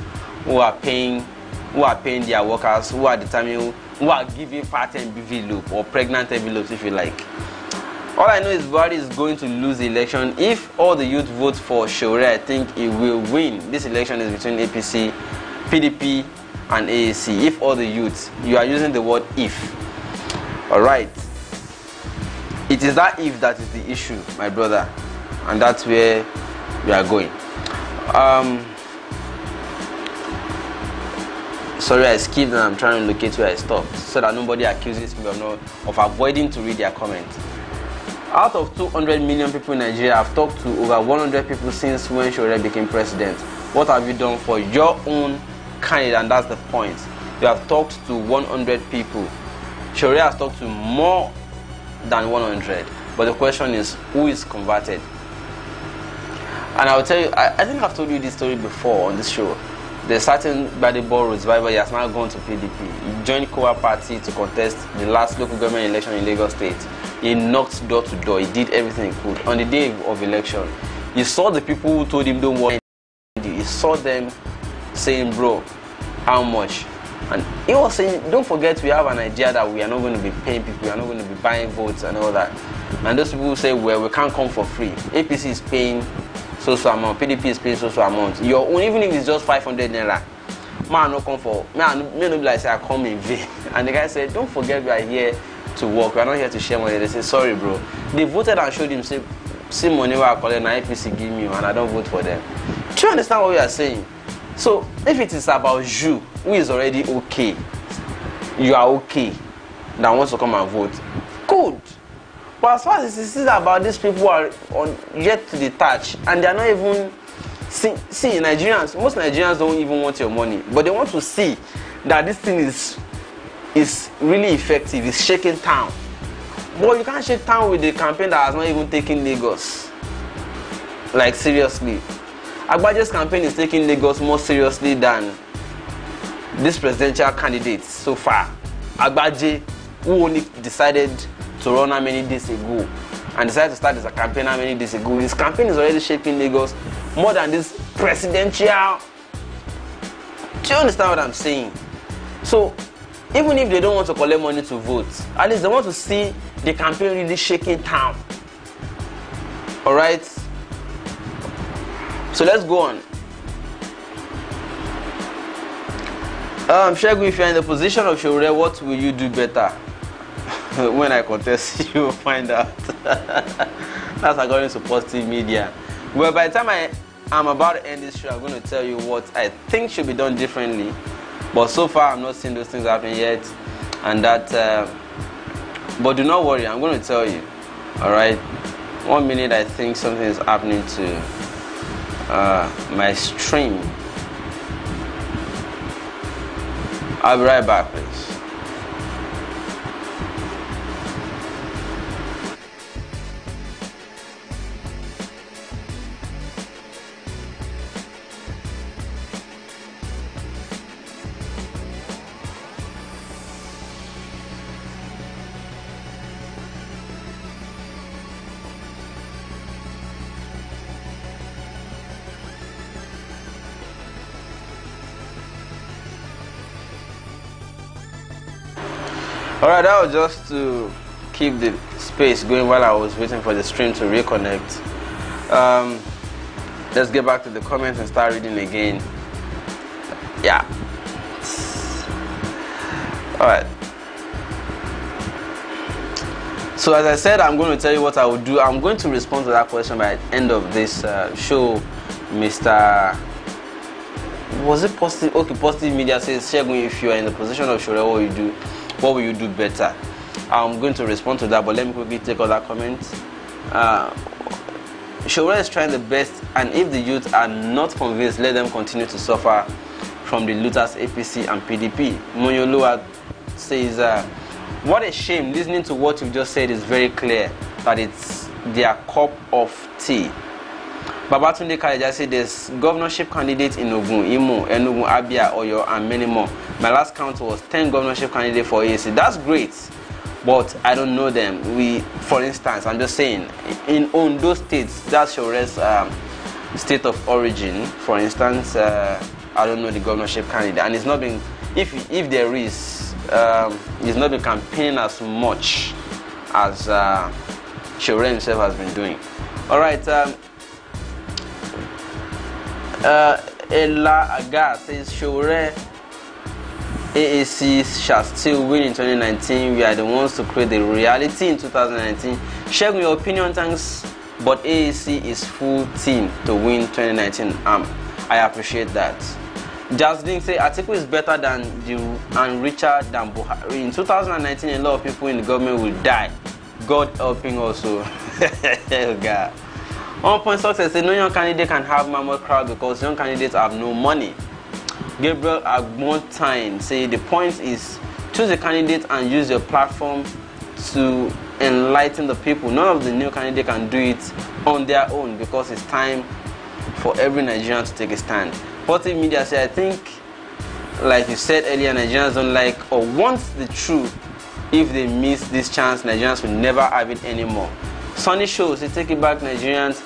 who are paying their workers, who are determining, who are giving party envelope or pregnant envelopes, if you like. All I know is Buhari is going to lose the election. If all the youth vote for Sowore, I think he will win. This election is between APC, PDP, and AAC. If all the youth, you are using the word if. All right. It is that if that is the issue, my brother, and that's where we are going. Sorry, I skipped and I'm trying to locate where I stopped so that nobody accuses me of avoiding to read their comments. Out of 200 million people in Nigeria, I've talked to over 100 people since when Sowore became president. What have you done for your own candidate? And that's the point. You have talked to 100 people. Sowore has talked to more than 100. But the question is, who is converted? And I'll tell you, I think I've told you this story before on this show. There's certain Badebo Road survivor, he has now gone to PDP. He joined Kowa Party to contest the last local government election in Lagos State. He knocked door to door. He did everything he could. On the day of election, he saw the people who told him don't worry. He saw them saying, bro, how much? And he was saying, don't forget we have an idea that we are not going to be paying people, we are not going to be buying votes and all that. And those people say, well, we can't come for free. APC is paying so amount, PDP is paying so amount. Your own, even if it's just 500 naira, man, no come for, man, no be like say I come in vain. And the guy said, don't forget we are here to work, we are not here to share money. They say, sorry bro. They voted and showed him, say, see money where I collect, now APC give me, and I don't vote for them. Do you understand what we are saying? So if it is about you, who is already okay, you are okay, that wants to come and vote, good. But as far as this is about these people who are yet to detach, and they are not even see Nigerians, most Nigerians don't even want your money, but they want to see that this thing is really effective, it's shaking town. But you can't shake town with the campaign that has not even taken Lagos. Like seriously. Agbaje's campaign is taking Lagos more seriously than this presidential candidate so far. Agbaje, who only decided to run how many days ago and decided to start his campaign how many days ago. His campaign is already shaping Lagos more than this presidential. Do you understand what I'm saying? So even if they don't want to collect money to vote, at least they want to see the campaign really shaking town. Alright? So let's go on. Shegu, if you're in the position of Sowore, what will you do better? When I contest, you will find out. That's according to positive media. Well, by the time I'm about to end this show, I'm going to tell you what I think should be done differently. But so far, I'm not seeing those things happen yet. And that, but do not worry, I'm going to tell you. Alright? 1 minute, I think something is happening to my stream. I'll be right back, please. Alright, that was just to keep the space going while I was waiting for the stream to reconnect. Let's get back to the comments and start reading again. Yeah. Alright. So as I said, I'm going to tell you what I will do. I'm going to respond to that question by the end of this show. Mr. Was it Positive? Okay, Positive Media says, Shegun, if you are in the position of Sowore, what will you do better? I'm going to respond to that, but let me quickly take all that comments. Sowore is trying the best, and if the youth are not convinced, let them continue to suffer from the looters APC and PDP. Monyolua says, what a shame. Listening to what you just said is very clear that it's their cup of tea. Babatunde Kaleja said there's governorship candidates in Ogun, Imo, Enugu, Abia, Oyo, and many more. My last count was 10 governorship candidates for AAC. That's great, but I don't know them. For instance, I'm just saying, in those states, that's Sowore's state of origin. For instance, I don't know the governorship candidate, and it's not been, if there is, it's not been campaigning as much as Sowore himself has been doing. All right. Ella Aga says Sowore AAC shall still win in 2019. We are the ones to create the reality in 2019. Share your opinion, thanks. But AAC is full team to win 2019. I appreciate that. Jasmine say Atiku is better than and richer than Buhari. In 2019, a lot of people in the government will die. God helping also. Oh God. One point success say no young candidate can have mammoth crowd because young candidates have no money. Gabriel Agmontine say the point is choose a candidate and use your platform to enlighten the people. None of the new candidates can do it on their own because it's time for every Nigerian to take a stand. Positive Media say I think, like you said earlier, Nigerians don't like or want the truth. If they miss this chance, Nigerians will never have it anymore. Sunny Show say take it back Nigerians.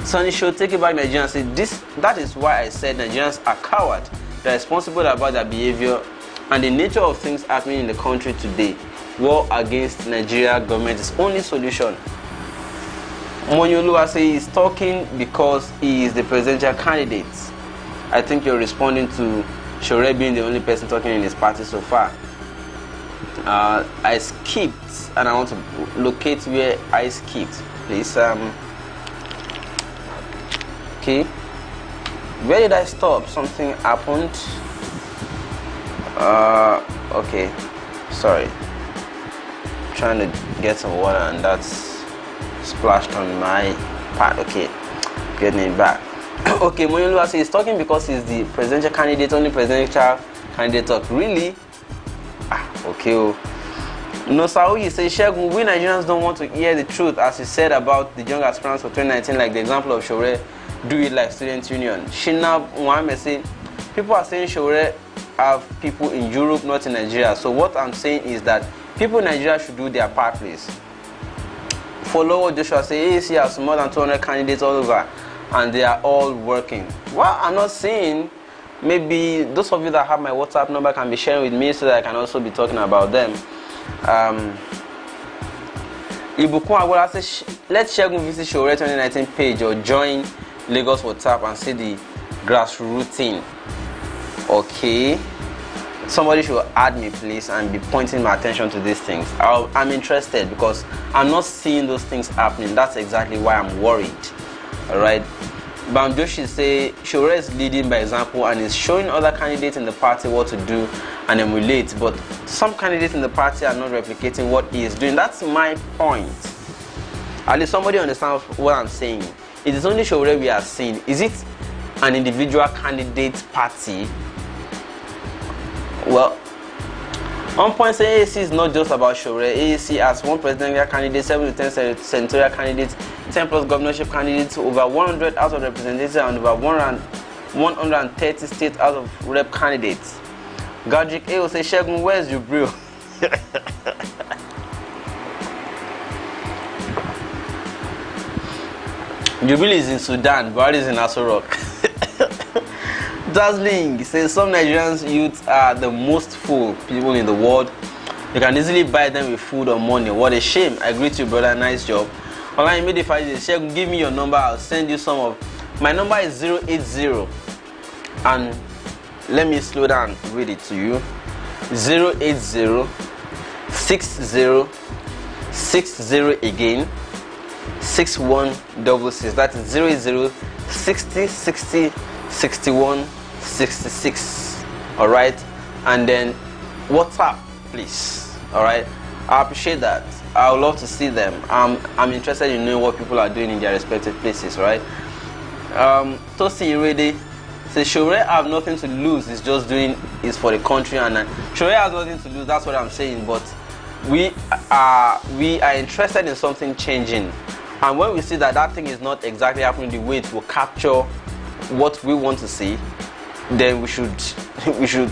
Sunny Show take it back Nigerians. Say that is why I said Nigerians are cowards. They are responsible about their behavior and the nature of things happening in the country today. War against Nigeria government is only solution. Monyolua say he's talking because he is the presidential candidate. I think you're responding to Sowore being the only person talking in his party so far. I skipped and I want to locate where I skipped, please. Okay, where did I stop? Something happened. Okay, sorry, I'm trying to get some water and that's splashed on my part. Okay, getting it back. Okay, Moyolu says he's talking because he's the presidential candidate, only presidential candidate talk. Really? Okay. No, Saoyi says, Shegun, we Nigerians don't want to hear the truth, as he said about the young aspirants for 2019, like the example of Sowore, do it like Student Union. Shinab Mohammed says, people are saying Sowore have people in Europe, not in Nigeria. So what I'm saying is that people in Nigeria should do their part, please. Follow Joshua says, AAC has more than 200 candidates all over, and they are all working. Well, I'm not saying, maybe those of you that have my WhatsApp number can be sharing with me so that I can also be talking about them. Ibukun Agbola says, let Shegun visit Sowore 2019 page or join Lagos WhatsApp and see the grassroots thing. Okay, somebody should add me please and be pointing my attention to these things. I'm interested because I'm not seeing those things happening. That's exactly why I'm worried. All right. Bamjoshi say Sowore is leading by example and is showing other candidates in the party what to do and emulate, but some candidates in the party are not replicating what he is doing. That's my point. At least somebody understands what I'm saying. It is only Sowore we are seeing. Is it an individual candidate party? Well, one point say AAC is not just about Sowore. AAC has one presidential candidate, 7 to 10 senatorial candidates, 10 plus governorship candidates, over 100 House of Representatives, and over 130 state House of Rep candidates. Gadrick A will say, Shegun, where's your bro? Jubilee is in Sudan, Buhari is in Aso Rock. Dazzling says some Nigerians youth are the most full people in the world. You can easily buy them with food or money. What a shame. I greet you, brother. Nice job. Online immediately Shegun, give me your number. I'll send you some of. My number is 080, and let me slow down and read it to you. 080 60 60 again 6166. That is 080 60 60 61 66. All right, and then WhatsApp, please. All right, I appreciate that. I would love to see them. I'm interested in knowing what people are doing in their respective places. Right. Tosi Irede says Sowore have nothing to lose. It's just doing is for the country, and Sowore has nothing to lose. That's what I'm saying. But we are interested in something changing, and when we see that that thing is not exactly happening the way it will capture what we want to see, then we should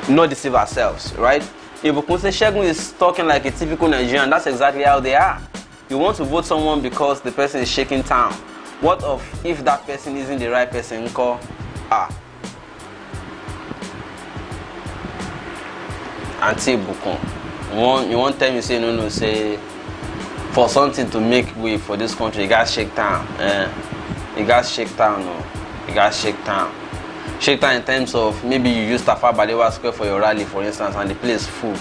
not deceive ourselves, right? If Shegun is talking like a typical Nigerian, that's exactly how they are. You want to vote someone because the person is shaking town. What of if that person isn't the right person? Call Auntie Bukon. You want tell me say no, say for something to make way for this country, you gotta shake town. You gotta shake town, no. You gotta shake town. Shake town in terms of maybe you use Tafa Balewa Square for your rally, for instance, and the place full.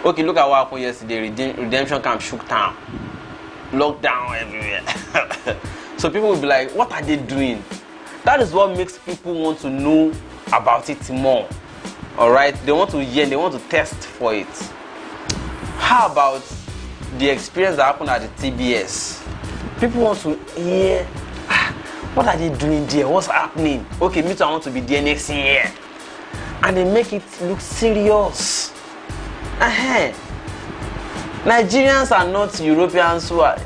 Okay, look at what happened yesterday. Redemption camp shook town. Lockdown everywhere. So people will be like, what are they doing? That is what makes people want to know about it more. Alright? They want to hear, they want to test for it. How about the experience that happened at the TBS? People want to hear, what are they doing there? What's happening? Okay, me too, I want to be there next year. And they make it look serious. Nigerians are not Europeans who are,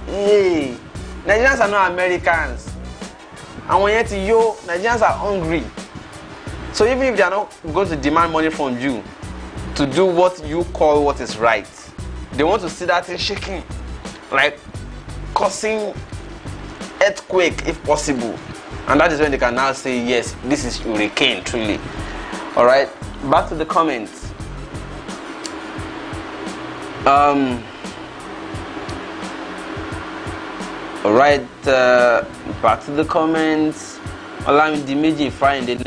Nigerians are not Americans. And when you're Nigerians are hungry. So even if they are not going to demand money from you to do what you call what is right, they want to see that thing shaking, like causing earthquake if possible. And that is when they can now say, yes, this is hurricane, truly. All right, back to the comments. All right, back to the comments. Allow me the Meiji Friday.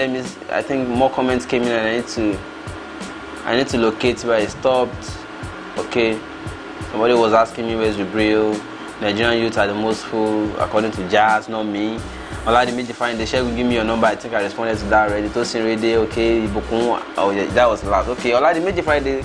I think more comments came in, and I need to locate where I stopped. Okay, somebody was asking me where's Jubril. Nigerian youth are the most full, according to Jazz, not me. Allow the Meiji Friday. Share will give me your number. I think I responded to that already. Tosin Rede, okay. Ibukun, oh yeah, that was the last. Okay, allow the Meiji Friday.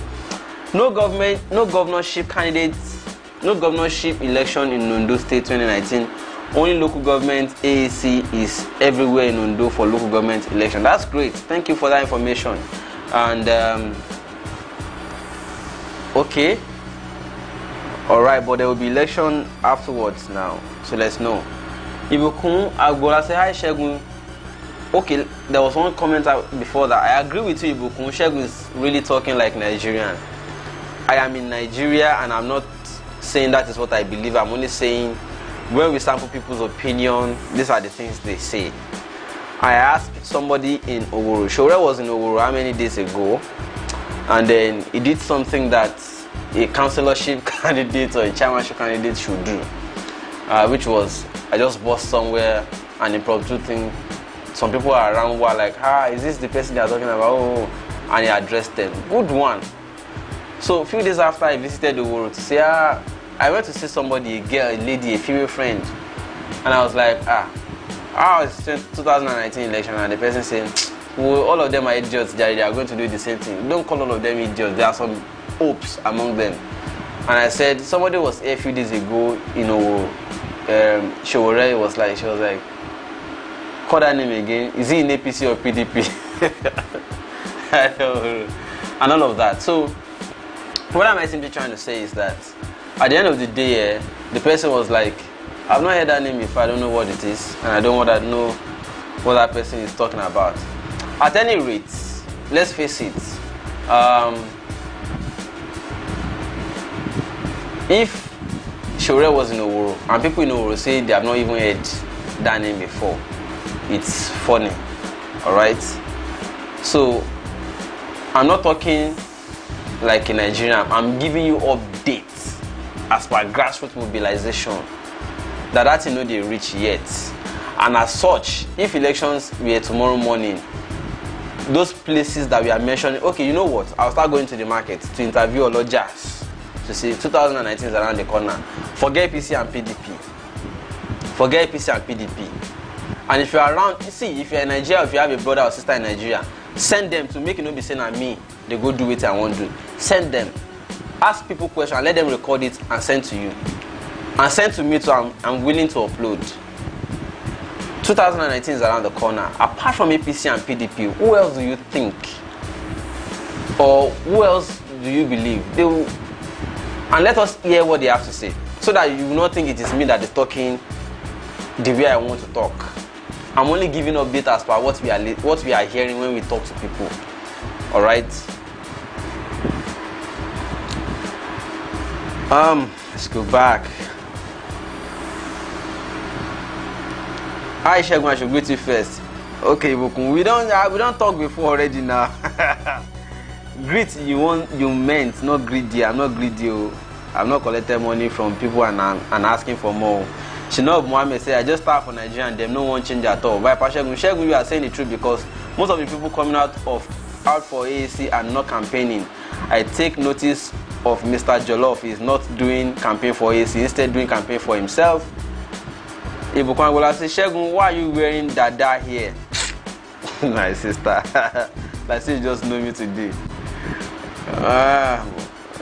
No governorship candidates. No governorship election in Ondo State 2019. Only local government. AAC is everywhere in Ondo for local government election. That's great. Thank you for that information. And okay. All right, but there will be election afterwards now. So let's know. Ibukun Agbola say hi Shegun. Okay, there was one comment before that. I agree with you, Ibukun. Shegun is really talking like Nigerian. I am in Nigeria, and I'm not saying that is what I believe. I'm only saying when we sample people's opinion, these are the things they say. I asked somebody in Sowore. Sowore was in Sowore how many days ago, and then he did something that a councillorship candidate or a chairmanship candidate should do, which was I just bought somewhere an impromptu thing. Some people are around who are like, is this the person they are talking about? Oh, and he addressed them. Good one. So a few days after I visited the world to say, I went to see somebody, a girl, a lady, a female friend, and I was like, it's 2019 election, and the person saying, well, all of them are idiots, they are going to do the same thing. Don't call all of them idiots, there are some hopes among them. And I said, somebody was here a few days ago, Sowore was like, she was like, call that name again, is he in APC or PDP? And all of that. So what am I simply trying to say is that at the end of the day, the person was like, I've not heard that name before, I don't know what it is, and I don't want to know what that person is talking about. At any rate, let's face it, if Sowore was in Sowore, and people in Sowore say they have not even heard that name before, it's funny, alright? So, I'm not talking like in Nigeria. I'm giving you updates as per grassroots mobilization. That thing no they reach yet. And as such, if elections were tomorrow morning, those places that we are mentioning, okay, you know what? I'll start going to the market to interview Olojas to see 2019 is around the corner. Forget APC and PDP. Forget APC and PDP. And if you're around, you see, if you're in Nigeria, if you have a brother or sister in Nigeria, send them to make it not be saying at me, they go do it I want to do. Send them. Ask people questions, let them record it and send to you. And send to me too, I'm willing to upload. 2019 is around the corner. Apart from APC and PDP, who else do you think? Or who else do you believe? They will, and let us hear what they have to say. So that you will not think it is me that is talking the way I want to talk. I'm only giving update as per what we are hearing when we talk to people. Alright? Let's go back. I should greet you first. Okay, Bokun, we don't talk before already now. Greet you meant, not greedy. I'm not greedy. I'm not collecting money from people and asking for more. Shinob Mohammed said, I just start for Nigeria and them no one change at all. By Pashegun, you are saying the truth because most of the people coming out for AAC and not campaigning. I take notice of Mr. Jollof is not doing campaign for AAC, instead doing campaign for himself. Ibukwangola says, Shegun, why are you wearing dada here? My sister. Like you just know me today.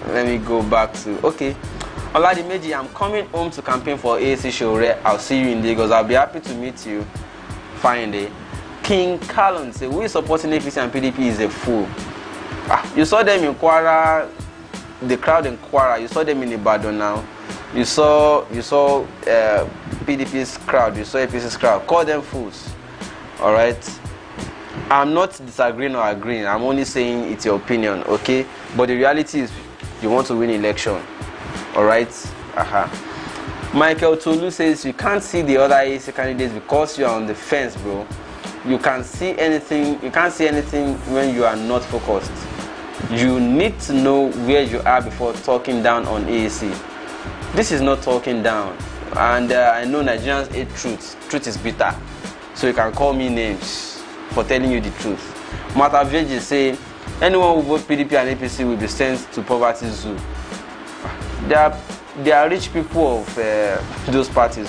Let me go back to okay. Oladimeji, I'm coming home to campaign for AAC Sowore. I'll see you in Lagos. I'll be happy to meet you. Fine day. King Calon says, who is supporting APC and PDP is a fool. You saw them in Kwara, the crowd in Kwara. You saw them in Ibadan now. You saw PDP's crowd. You saw APC's crowd. Call them fools. All right. I'm not disagreeing or agreeing. I'm only saying it's your opinion, okay? But the reality is, you want to win election. Alright? Michael Tolu says you can't see the other AAC candidates because you're on the fence, bro. You can't see anything when you are not focused. You need to know where you are before talking down on AAC. This is not talking down. And I know Nigerians hate truth. Truth is bitter. So you can call me names for telling you the truth. Mata Veji say anyone who vote PDP and APC will be sent to poverty zoo. They are rich people of those parties.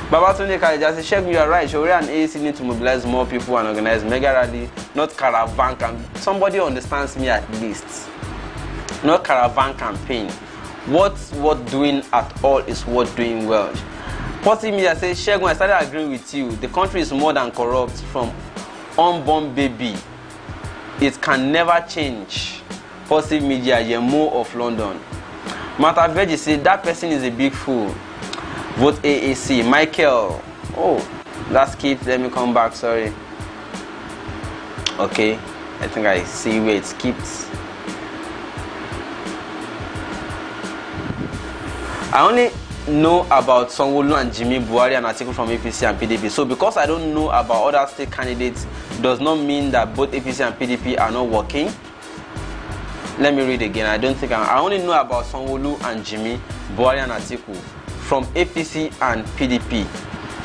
Babatunde Kaleja says, Shegun, you are right. Sowore and AAC need to mobilize more people and organize mega rally, not caravan campaign. Somebody understands me at least. Not caravan campaign. What's doing at all is what doing well. Positive Media says, Shegun, I started agreeing with you. The country is more than corrupt from unborn baby. It can never change. Positive Media, Yemo of London. Mata Veji said that person is a big fool. Vote AAC. Michael. Oh, that skipped. Let me come back. Sorry. Okay. I think I see where it skipped. I only know about Sanwo-Olu and Jimmy Buhari and Atiku from APC and PDP. So because I don't know about other state candidates does not mean that both APC and PDP are not working. Let me read again. I only know about Sanwo-Olu and Jimmy Buhari and Atiku from APC and PDP.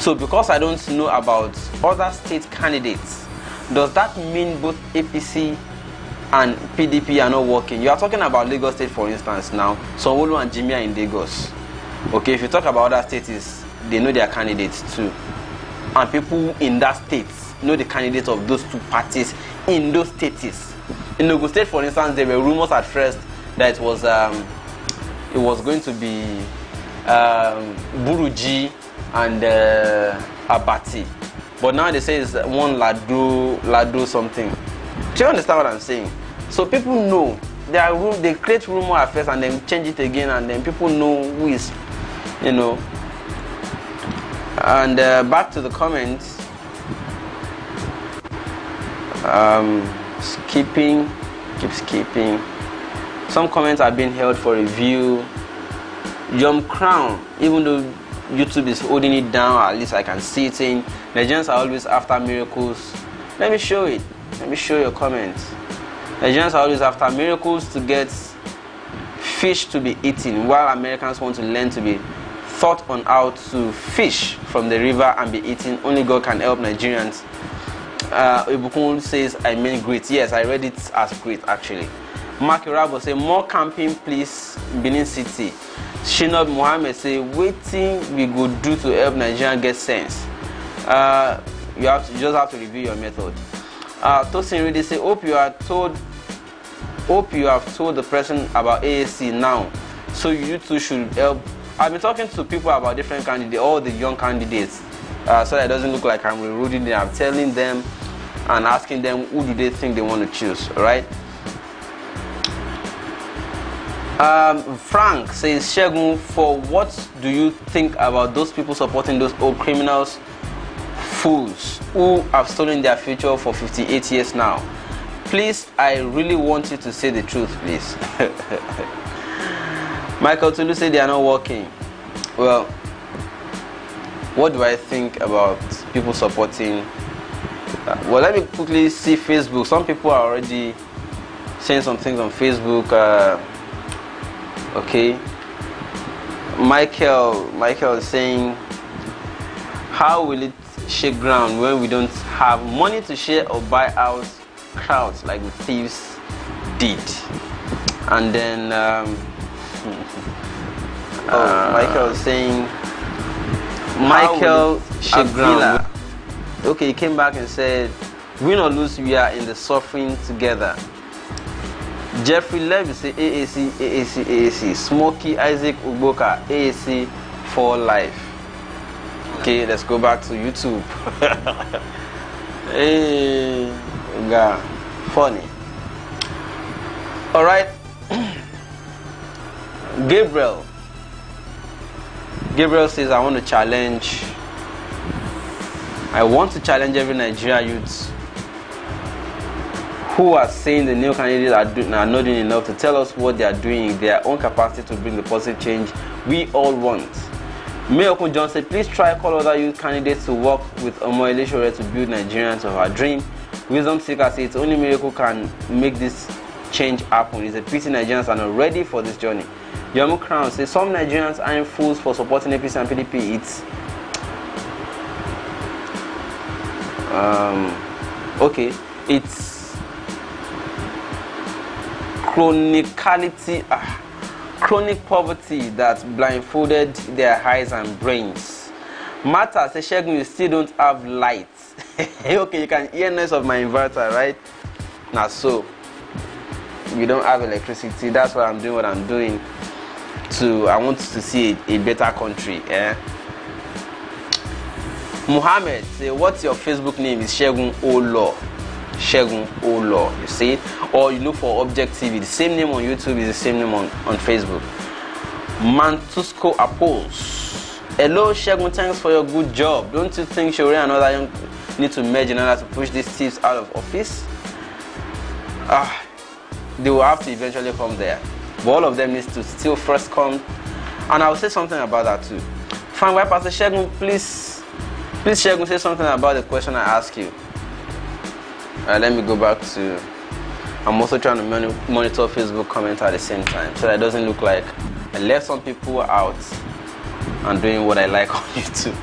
So because I don't know about other state candidates, does that mean both APC and PDP are not working? You are talking about Lagos State, for instance. Now Sanwo-Olu and Jimmy are in Lagos. Okay, if you talk about other states, they know their candidates too, and people in that state know the candidates of those two parties in those states. In Ogun State, for instance, there were rumors at first that it was going to be Buruji and Abati, but now they say it's one Lado something. Do you understand what I'm saying? So people know they create rumor at first and then change it again, and then people know who is, you know. And back to the comments. Keep skipping. Some comments are being held for review. Yum Crown, even though YouTube is holding it down, at least I can see it in. Nigerians are always after miracles. Let me show it. Let me show your comments. Nigerians are always after miracles to get fish to be eaten, while Americans want to learn to be taught on how to fish from the river and be eaten. Only God can help Nigerians. Ibukun says, I mean great. Yes, I read it as great actually. Mark Irabo say, more camping please, Benin City. Shinod Mohammed say, waiting we go do to help Nigerian get sense. You just have to review your method. Tosin Ridi say, hope you have told the person about AAC now, so you two should help. I've been talking to people about different candidates, all the young candidates, so that it doesn't look like I'm rerouting them. I'm telling them and asking them who do they think they want to choose, right? Frank says, Shegun, for what do you think about those people supporting those old criminals, fools who have stolen their future for 58 years now? Please, I really want you to say the truth, please. Michael Tulu said they are not working. Well, what do I think about people supporting? Well, let me quickly see Facebook. Some people are already saying some things on Facebook. Okay. Michael is saying, how will it shake ground when we don't have money to share or buy out crowds like the thieves did? And then Michael is saying, Michael Avila. Okay, he came back and said, win or lose, we are in the suffering together. Jeffrey Levy say AAC. Smokey Isaac Uboka, AAC for life. Okay, let's go back to YouTube. Hey, God, funny. All right. Gabriel says, I want to challenge every Nigerian youth who are saying the new candidates are not doing enough to tell us what they are doing in their own capacity to bring the positive change we all want. Mayor Okun John said, please try call other youth candidates to work with Oyedepo to build Nigerians of our dream. Wisdom Seeker says, it's only miracle can make this change happen. It's a pity Nigerians are not ready for this journey. Yomu Crown says, some Nigerians aren't fools for supporting APC and PDP. It's okay, it's chronic poverty that blindfolded their eyes and brains. Martha says, Shegun, you still don't have light. Okay, you can hear noise of my inverter, right? Now, so we don't have electricity. That's why I'm doing what I'm doing. I want to see a better country. Muhammad say, what's your Facebook name? Is Shegun Olo. Shegun Olo, you see? Or you look for Object TV. The same name on YouTube is the same name on Facebook. Mantusco Apples. Hello Shegun, thanks for your good job. Don't you think Sowore and other young need to merge in order to push these thieves out of office? They will have to eventually come there. But all of them needs to still first come. And I'll say something about that too. Fine, why Pastor Shegun, please Shegun, say something about the question I asked you. Let me go back to, I'm also trying to monitor Facebook comments at the same time, so that it doesn't look like I left some people out and doing what I like on YouTube.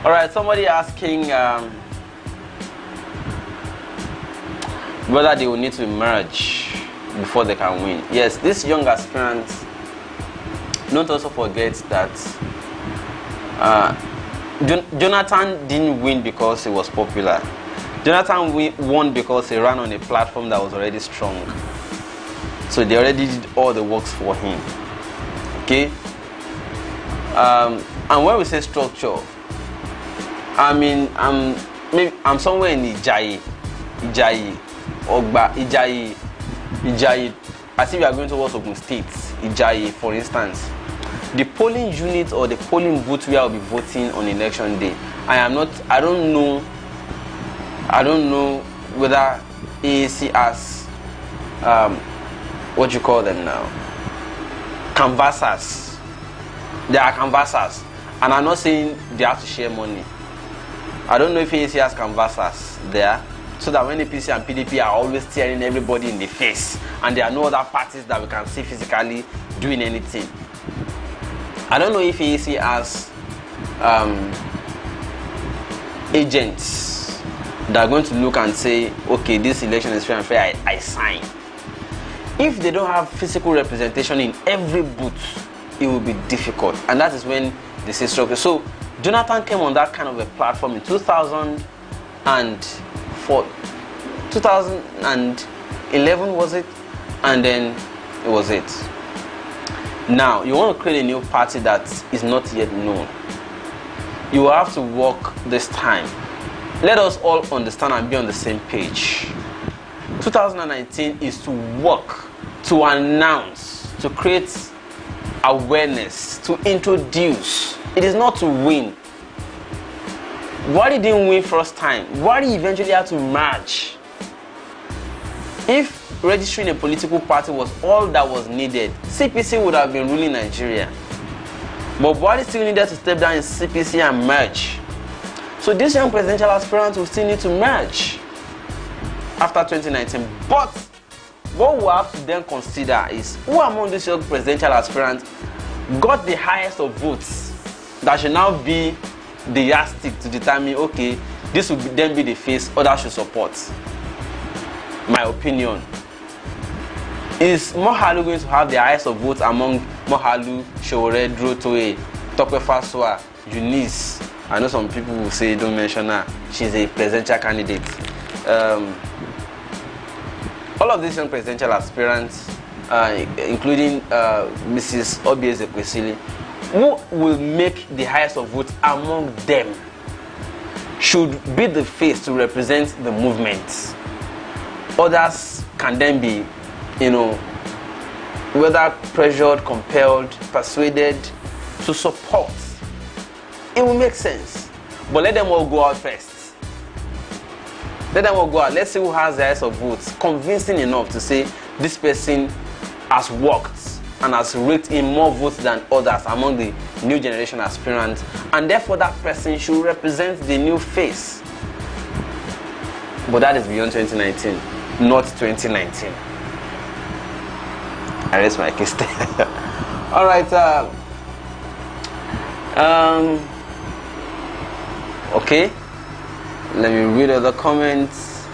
Alright, somebody asking whether they will need to merge before they can win. Yes, these young aspirants, don't also forget that Jonathan didn't win because he was popular. Jonathan won because he ran on a platform that was already strong. So they already did all the works for him. Okay? And when we say structure, I mean, I'm somewhere in Ijayi, Ogba, Ijayi. I think we are going towards Ogun State, Ijayi, for instance. The polling unit or the polling booth where I'll be voting on election day, I don't know whether AAC has what you call them now, canvassers. They are canvassers, and I'm not saying they have to share money. I don't know if AAC has canvassers there. so that when APC and PDP are always staring everybody in the face and there are no other parties that we can see physically doing anything. I don't know if AAC has agents that are going to look and say, okay, this election is fair and fair, I sign. If they don't have physical representation in every booth, it will be difficult, and that is when they say structure. So Jonathan came on that kind of a platform in 2011 was it, and then it was it. Now you want to create a new party that is not yet known. You will have to work this time. Let us all understand and be on the same page. 2019 is to work, to announce, to create awareness, to introduce. It is not to win. Buhari didn't win first time. Buhari eventually had to merge. If registering a political party was all that was needed, CPC would have been ruling Nigeria. But Buhari still needed to step down in CPC and merge. So these young presidential aspirants will still need to merge after 2019. But what we have to then consider is who among these young presidential aspirants got the highest of votes that should now be the yardstick to determine, okay, this will then be the face others should support. My opinion is Mohalu going to have the highest of votes among Mohalu, Sowore, Drotoe, Tope Fasua, Eunice. I know some people will say don't mention her. She's a presidential candidate. All of these young presidential aspirants, including Mrs. Oyedepo, who will make the highest of votes among them, should be the face to represent the movement. Others can then be, whether pressured, compelled, persuaded to support. It will make sense. But let them all go out first. Let them all go out. Let's see who has the highest of votes. Convincing enough to say this person has worked and has raked in more votes than others among the new generation aspirants. And therefore that person should represent the new face. But that is beyond 2019, not 2019. I raise my case there. All right. Okay. Let me read other comments.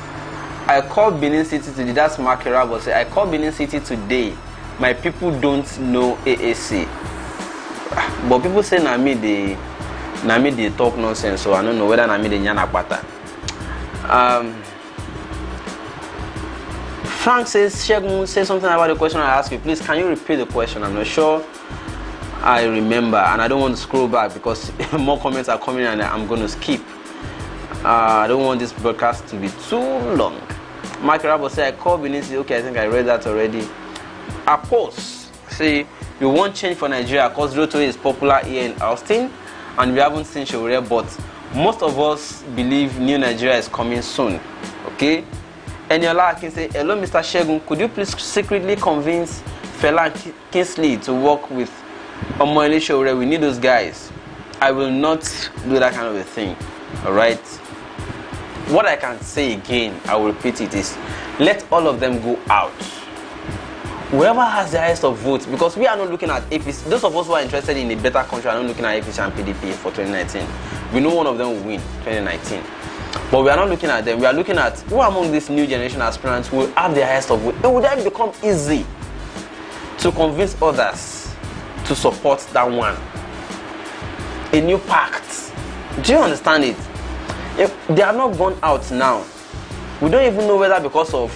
I called Benin City today. That's Makira, but say I called Benin City today. My people don't know AAC. But people say Nami they talk nonsense, so I don't know whether Nami they nyana pata. Frank says, Shegun says something about the question I asked you. Please, can you repeat the question? I'm not sure I remember, and I don't want to scroll back because more comments are coming and I'm going to skip. I don't want this broadcast to be too long. Mike Rabo said, I called Benin City. Okay, I think I read that already. Appos say, you want change for Nigeria because Roto is popular here in Austin and we haven't seen Sowore, but most of us believe new Nigeria is coming soon. Okay? Eniola can say, hello Mr. Shegun, could you please secretly convince Fela and Kingsley to work with Omoyele Sowore? We need those guys. I will not do that kind of a thing. Alright? What I can say again, I will repeat it, is let all of them go out. Whoever has the highest of votes, because we are not looking at APC. Those of us who are interested in a better country are not looking at APC and PDP for 2019. We know one of them will win 2019. But we are not looking at them. We are looking at who among these new generation aspirants will have the highest of votes. It would then become easy to convince others to support that one. A new pact. Do you understand it? If they have not gone out now, we don't even know whether because of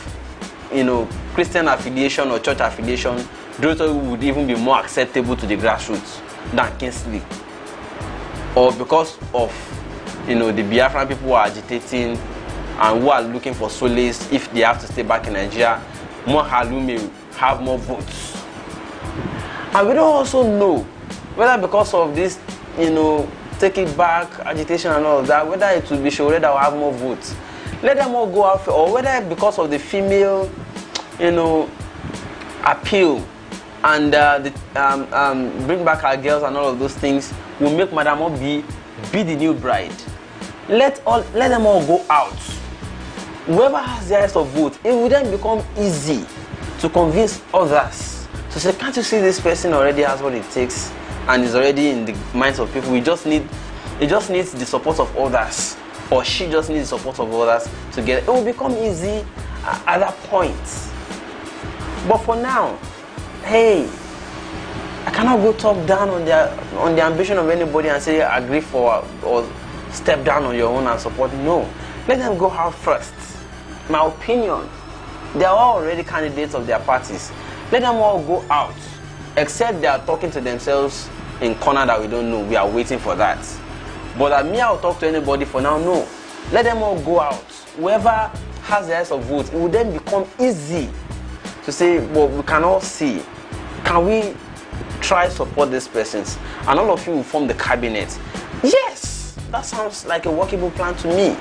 Christian affiliation or church affiliation, Droto would even be more acceptable to the grassroots than Kingsley, or because of the Biafran people who are agitating and who are looking for solace if they have to stay back in Nigeria, more Halu may have more votes. And we don't also know whether because of this, take it back, agitation and all of that, whether it will be Sowore that will have more votes. Let them all go out, or whether because of the female, appeal and bring back our girls and all of those things will make Madam Obi be the new bride. Let them all go out. whoever has the highest of vote, it will then become easy to convince others to say, can't you see this person already has what it takes and is already in the minds of people. It just needs the support of others, or she just needs the support of others to get it. It will become easy at that point. But for now, hey, I cannot go talk down on the ambition of anybody and say agree for or step down on your own and support. No, let them go out first. My opinion, they are all already candidates of their parties. Let them all go out, except they are talking to themselves in corner that we don't know. We are waiting for that. But that me, I'll talk to anybody for now. No, let them all go out. Whoever has the highest of votes, it will then become easy to say, well, we can all see. Can we try support these persons? And all of you will form the cabinet. Yes, that sounds like a workable plan to me.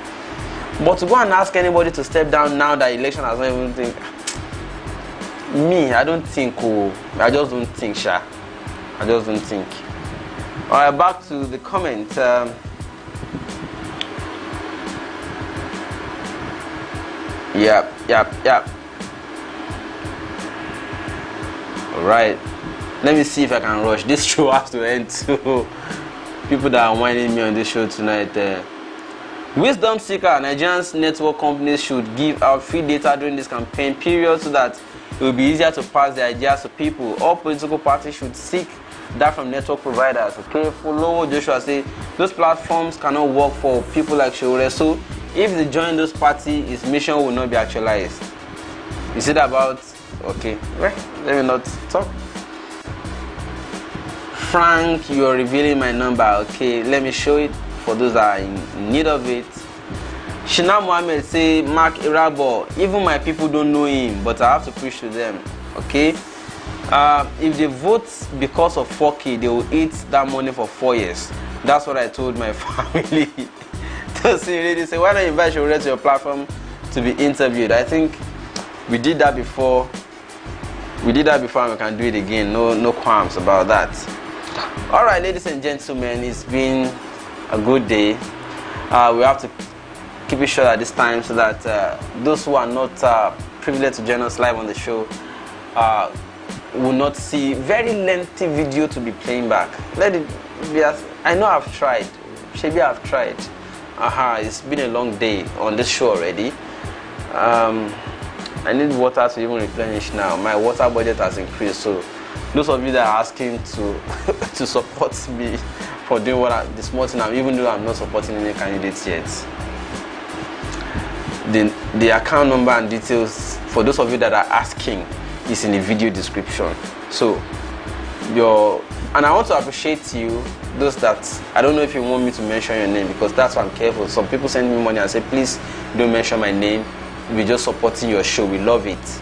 But to go and ask anybody to step down now that election has not even think, me, I don't think. Oh, I just don't think, Sha. I just don't think. All right, back to the comment. Yep. All right. Let me see if I can rush. This show has to end too. People that are whining me on this show tonight. Wisdom seeker, Nigerians network companies should give out free data during this campaign period so that it will be easier to pass the ideas to people. All political parties should seek that from network providers. Okay, follow Joshua say those platforms cannot work for people like Sowore. So if they join those parties, his mission will not be actualized. Is it about okay? Well, let me not talk. Frank, you are revealing my number. Okay, let me show it for those that are in need of it. Shina Mohammed say, Mark Irabo, even my people don't know him, but I have to preach to them. Okay? If they vote because of 4K, they will eat that money for 4 years. That's what I told my family. They say, why not invite Sowore to your platform to be interviewed? I think we did that before. We did that before and we can do it again. No qualms about that. Alright, ladies and gentlemen, it's been a good day. We have to keep it short at this time so that those who are not privileged to join us live on the show will not see very lengthy video to be playing back. Let it be as I know I've tried. Maybe I've tried. It's been a long day on this show already. I need water to even replenish now. My water budget has increased, so those of you that are asking to to support me for doing the small thing, even though I'm not supporting any candidates yet. The account number and details for those of you that are asking is in the video description. So and I want to appreciate you, those that I don't know if you want me to mention your name because that's why I'm careful. Some people send me money and say, please don't mention my name. We're just supporting your show. We love it.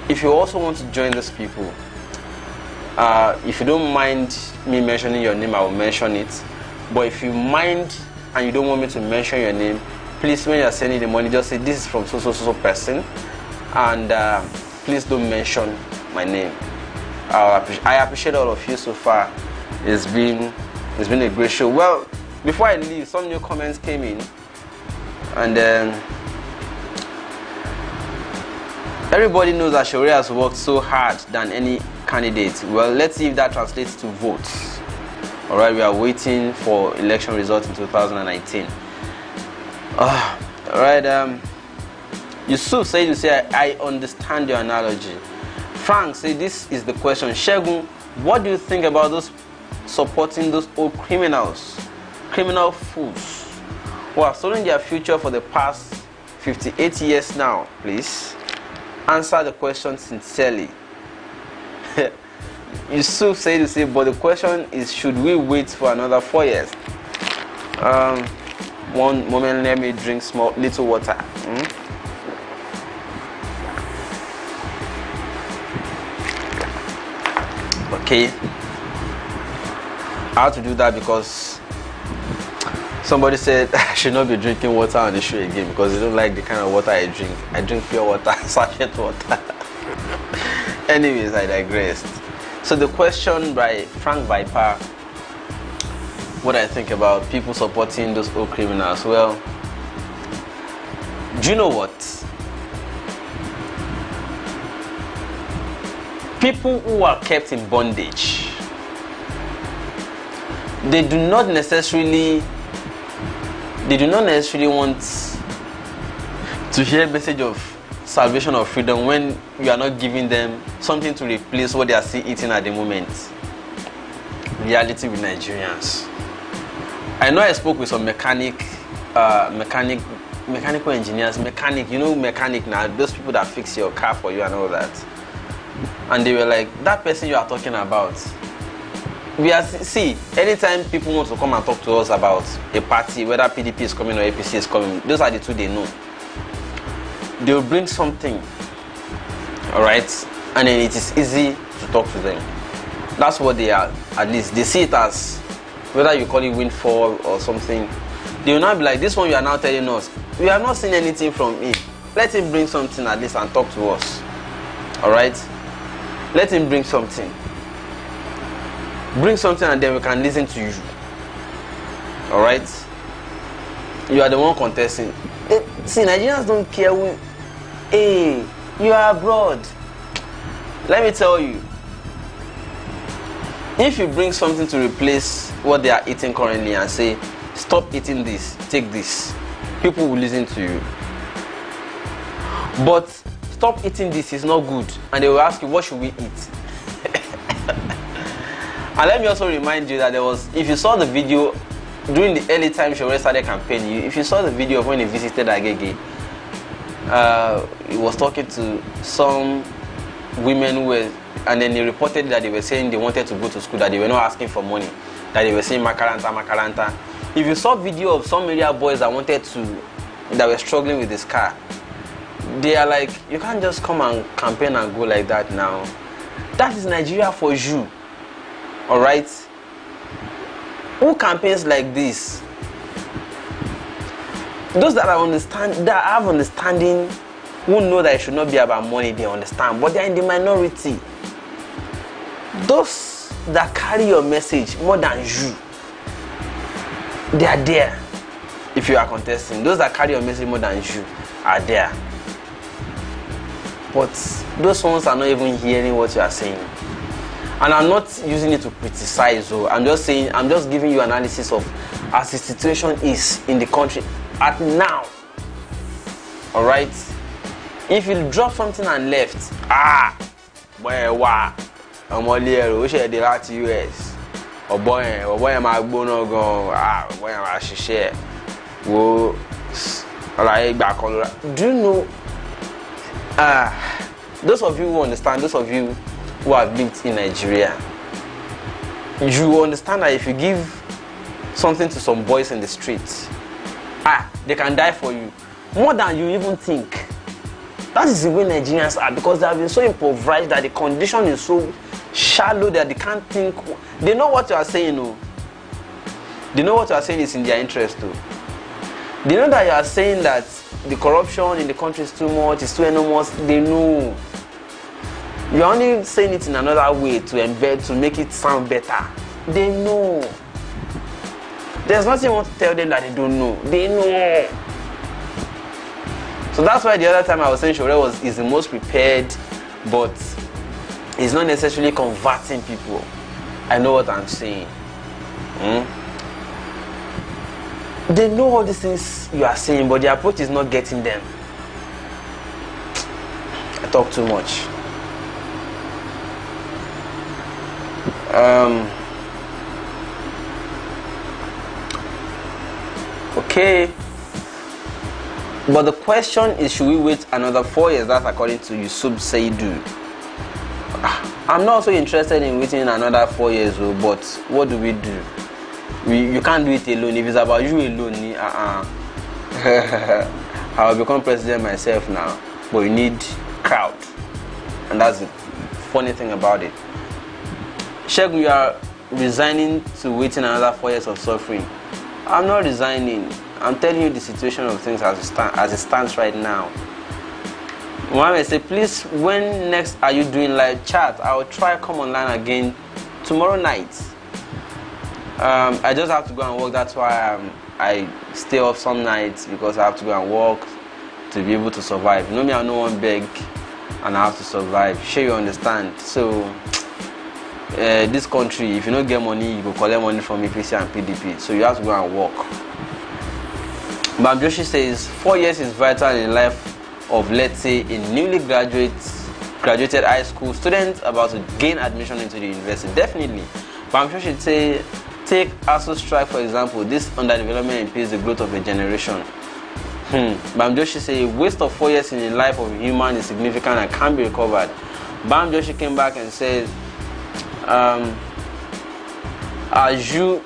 If you also want to join those people, if you don't mind me mentioning your name, I will mention it. But if you mind and you don't want me to mention your name, please, when you're sending the money, just say this is from so person, and please don't mention my name. I appreciate all of you so far. It's been a great show. Well, before I leave, some new comments came in, and then everybody knows that Sowore has worked so hard than any candidate. Well, let's see if that translates to votes. All right, we are waiting for election results in 2019. All right, Yusuf said, you say, I understand your analogy. Frank said, this is the question. Shegun, what do you think about those supporting those old criminal fools who have stolen their future for the past 58 years now? Please answer the question sincerely. Yusuf said, you say, but the question is, should we wait for another 4 years? One moment, let me drink little water. Okay, I had to do that because somebody said I should not be drinking water on the show again because they don't like the kind of water I drink. I drink pure water, sachet water. Anyways, I digressed. So the question by Frank Viper, what I think about people supporting those old criminals. Well, Do you know what? People who are kept in bondage, they do not necessarily want to hear a message of salvation or freedom when you are not giving them something to replace what they are still eating at the moment. Reality with Nigerians. I know I spoke with some mechanical engineers, mechanic now, those people that fix your car for you and all that. And they were like, that person you are talking about, anytime people want to come and talk to us about a party, whether PDP is coming or APC is coming, those are the two they know. They will bring something, all right, and then it is easy to talk to them. That's what they are. At least they see it as, whether you call it windfall or something. They will not be like, this one you are now telling us, we have not seen anything from him. Let him bring something at least and talk to us. All right, let him bring something. Bring something and then we can listen to you. All right, you are the one contesting. See, Nigerians don't care who. Hey, you are abroad. Let me tell you, if you bring something to replace what they are eating currently and say, stop eating this, take this, people will listen to you. But stop eating this is not good, and they will ask you, what should we eat? And let me also remind you that if you saw the video during the early time Sowore started campaigning, if you saw the video of when he visited Agege, he was talking to some women who were, and then he reported that they were saying they wanted to go to school, that they were not asking for money, that they were saying makaranta. If you saw video of some area boys that were struggling with this car, they are like, you can't just come and campaign and go like that now. That is Nigeria for you. All right? Who campaigns like this? Those that have understanding, who know that it should not be about money, they understand, but they are in the minority. Those that carry your message more than you, they are there. If you are contesting, those that carry your message more than you are there. But those ones are not even hearing what you are saying. And I'm not using it to criticize, I'm just giving you analysis of as the situation is in the country at now. All right? If you drop something and left, I'm all here, we should the last US. Boy, am I going to go? Boy, am I share? Whoa, do you know? Those of you who understand, those of you who have lived in Nigeria, you understand that if you give something to some boys in the streets, they can die for you more than you even think. That is the way Nigerians are, because they have been so impoverished that the condition is so shallow that they can't think. They know what you are saying, They know what you are saying is in their interest, They know that you are saying that the corruption in the country is too much, it's too enormous. They know. You're only saying it in another way to embed, to make it sound better. They know. There's nothing you want to tell them that they don't know. They know. So that's why the other time I was saying Sowore is the most prepared, but he's not necessarily converting people. I know what I'm saying. They know all these things you are saying, but the approach is not getting them. I talk too much. Okay. But the question is, should we wait another 4 years? That's according to Yusuf Seidu. I'm not so interested in waiting another 4 years, but what do? You can't do it alone. If it's about you alone, I'll become president myself now. But you need crowd. And that's the funny thing about it. Shegun, you are resigning to waiting another 4 years of suffering. I'm not resigning. I'm telling you the situation of things as it stands right now. Mohammed say, please, when next are you doing live chat? I'll try come online again tomorrow night. I just have to go and work. That's why I stay off some nights, because I have to go and work. to be able to survive. You know me, I no one beg and I have to survive. Sure, you understand. So this country, if you don't get money, you go collect money from APC and PDP. So you have to go and work. Bam Joshi says 4 years is vital in the life of, let's say, a newly graduated high school student about to gain admission into the university. Definitely. Bam Joshi say, take ASU strike for example. This underdevelopment impedes the growth of a generation. Bam Joshi say, waste of 4 years in the life of a human is significant and can be recovered. Bam Joshi came back and said, are you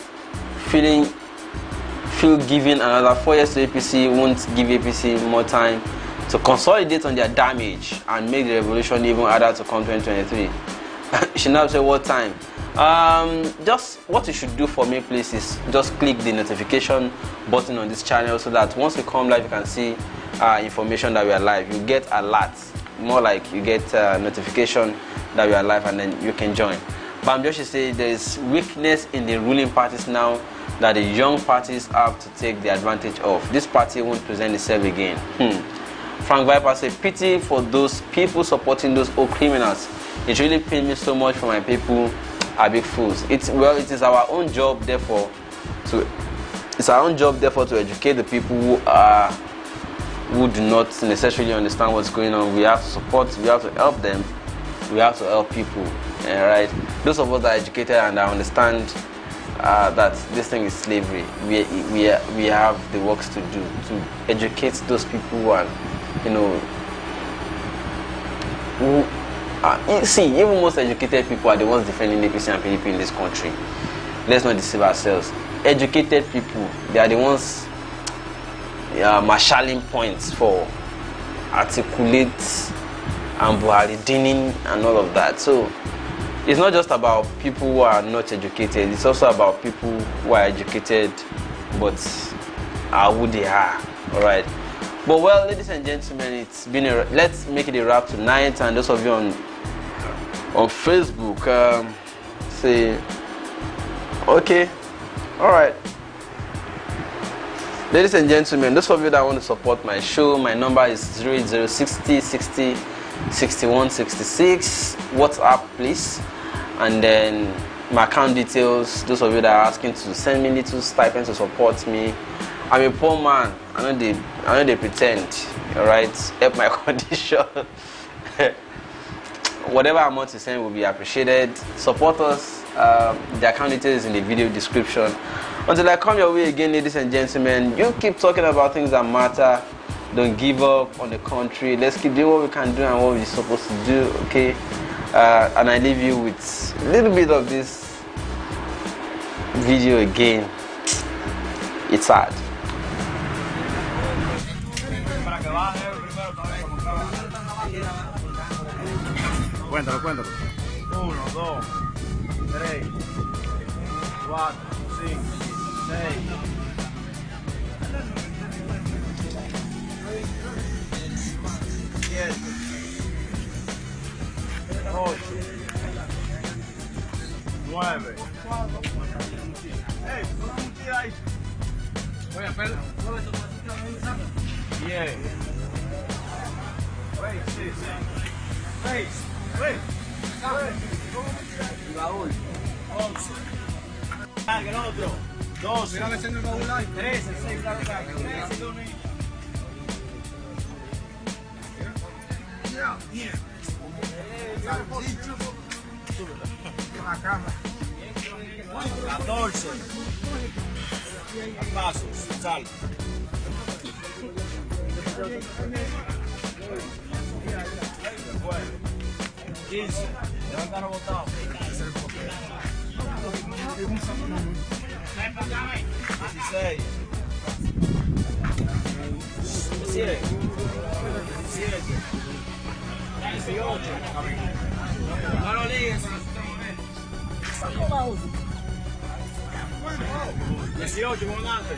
feel giving another 4 years to APC won't give APC more time to consolidate on their damage and make the revolution even harder to come 2023? She now say what time? Just what you should do for me, please, is just click the notification button on this channel so that once we come live, you can see information that we are live. You get alerts, more like you get notification that we are live, and then you can join. Bam Joshi said there is weakness in the ruling parties now that the young parties have to take the advantage of. This party won't present itself again. Frank Viper said, pity for those people supporting those old criminals. It really pains me so much for my people are big fools. It is our own job, therefore, to educate the people who do not necessarily understand what's going on. We have to support, we have to help them, we have to help people. Right? Those of us that are educated and that understand that this thing is slavery, we have the works to do to educate those people who are, you see, even most educated people are the ones defending APC and PDP in this country. Let's not deceive ourselves. Educated people, they are the ones marshalling points for articulate and Buhari dinning and all of that. So it's not just about people who are not educated, it's also about people who are educated but are who they are. Alright. But well, ladies and gentlemen, it's been let's make it a wrap tonight. And those of you on Facebook, say okay, alright. Ladies and gentlemen, those of you that want to support my show, my number is 08060 60 61 66. WhatsApp, please. And then my account details. Those of you that are asking to send me little stipend to support me. I'm a poor man. I know they pretend. Alright, help my condition. Whatever amount you send will be appreciated. Support us. The account details is in the video description. Until I come your way again, ladies and gentlemen, you keep talking about things that matter. Don't give up on the country. Let's keep doing what we can do and what we're supposed to do, okay? And I leave you with a little bit of this video again. It's sad. Cuéntalo. 1, 2, 3, 4, 5, 6. 7, 8, 9. ¡Ey! ¿Cómo tira ahí? Oye, Pedro. 10. 6. Y baúl. 11. Ah, que el otro. 12. Mira, el baúl ahí. 13, 6, 13, 2. Bien. La cama. 14. Pasos, sal. 15. Levantaron botado. 16. 17. 18. No lo ligues. 18, comandante.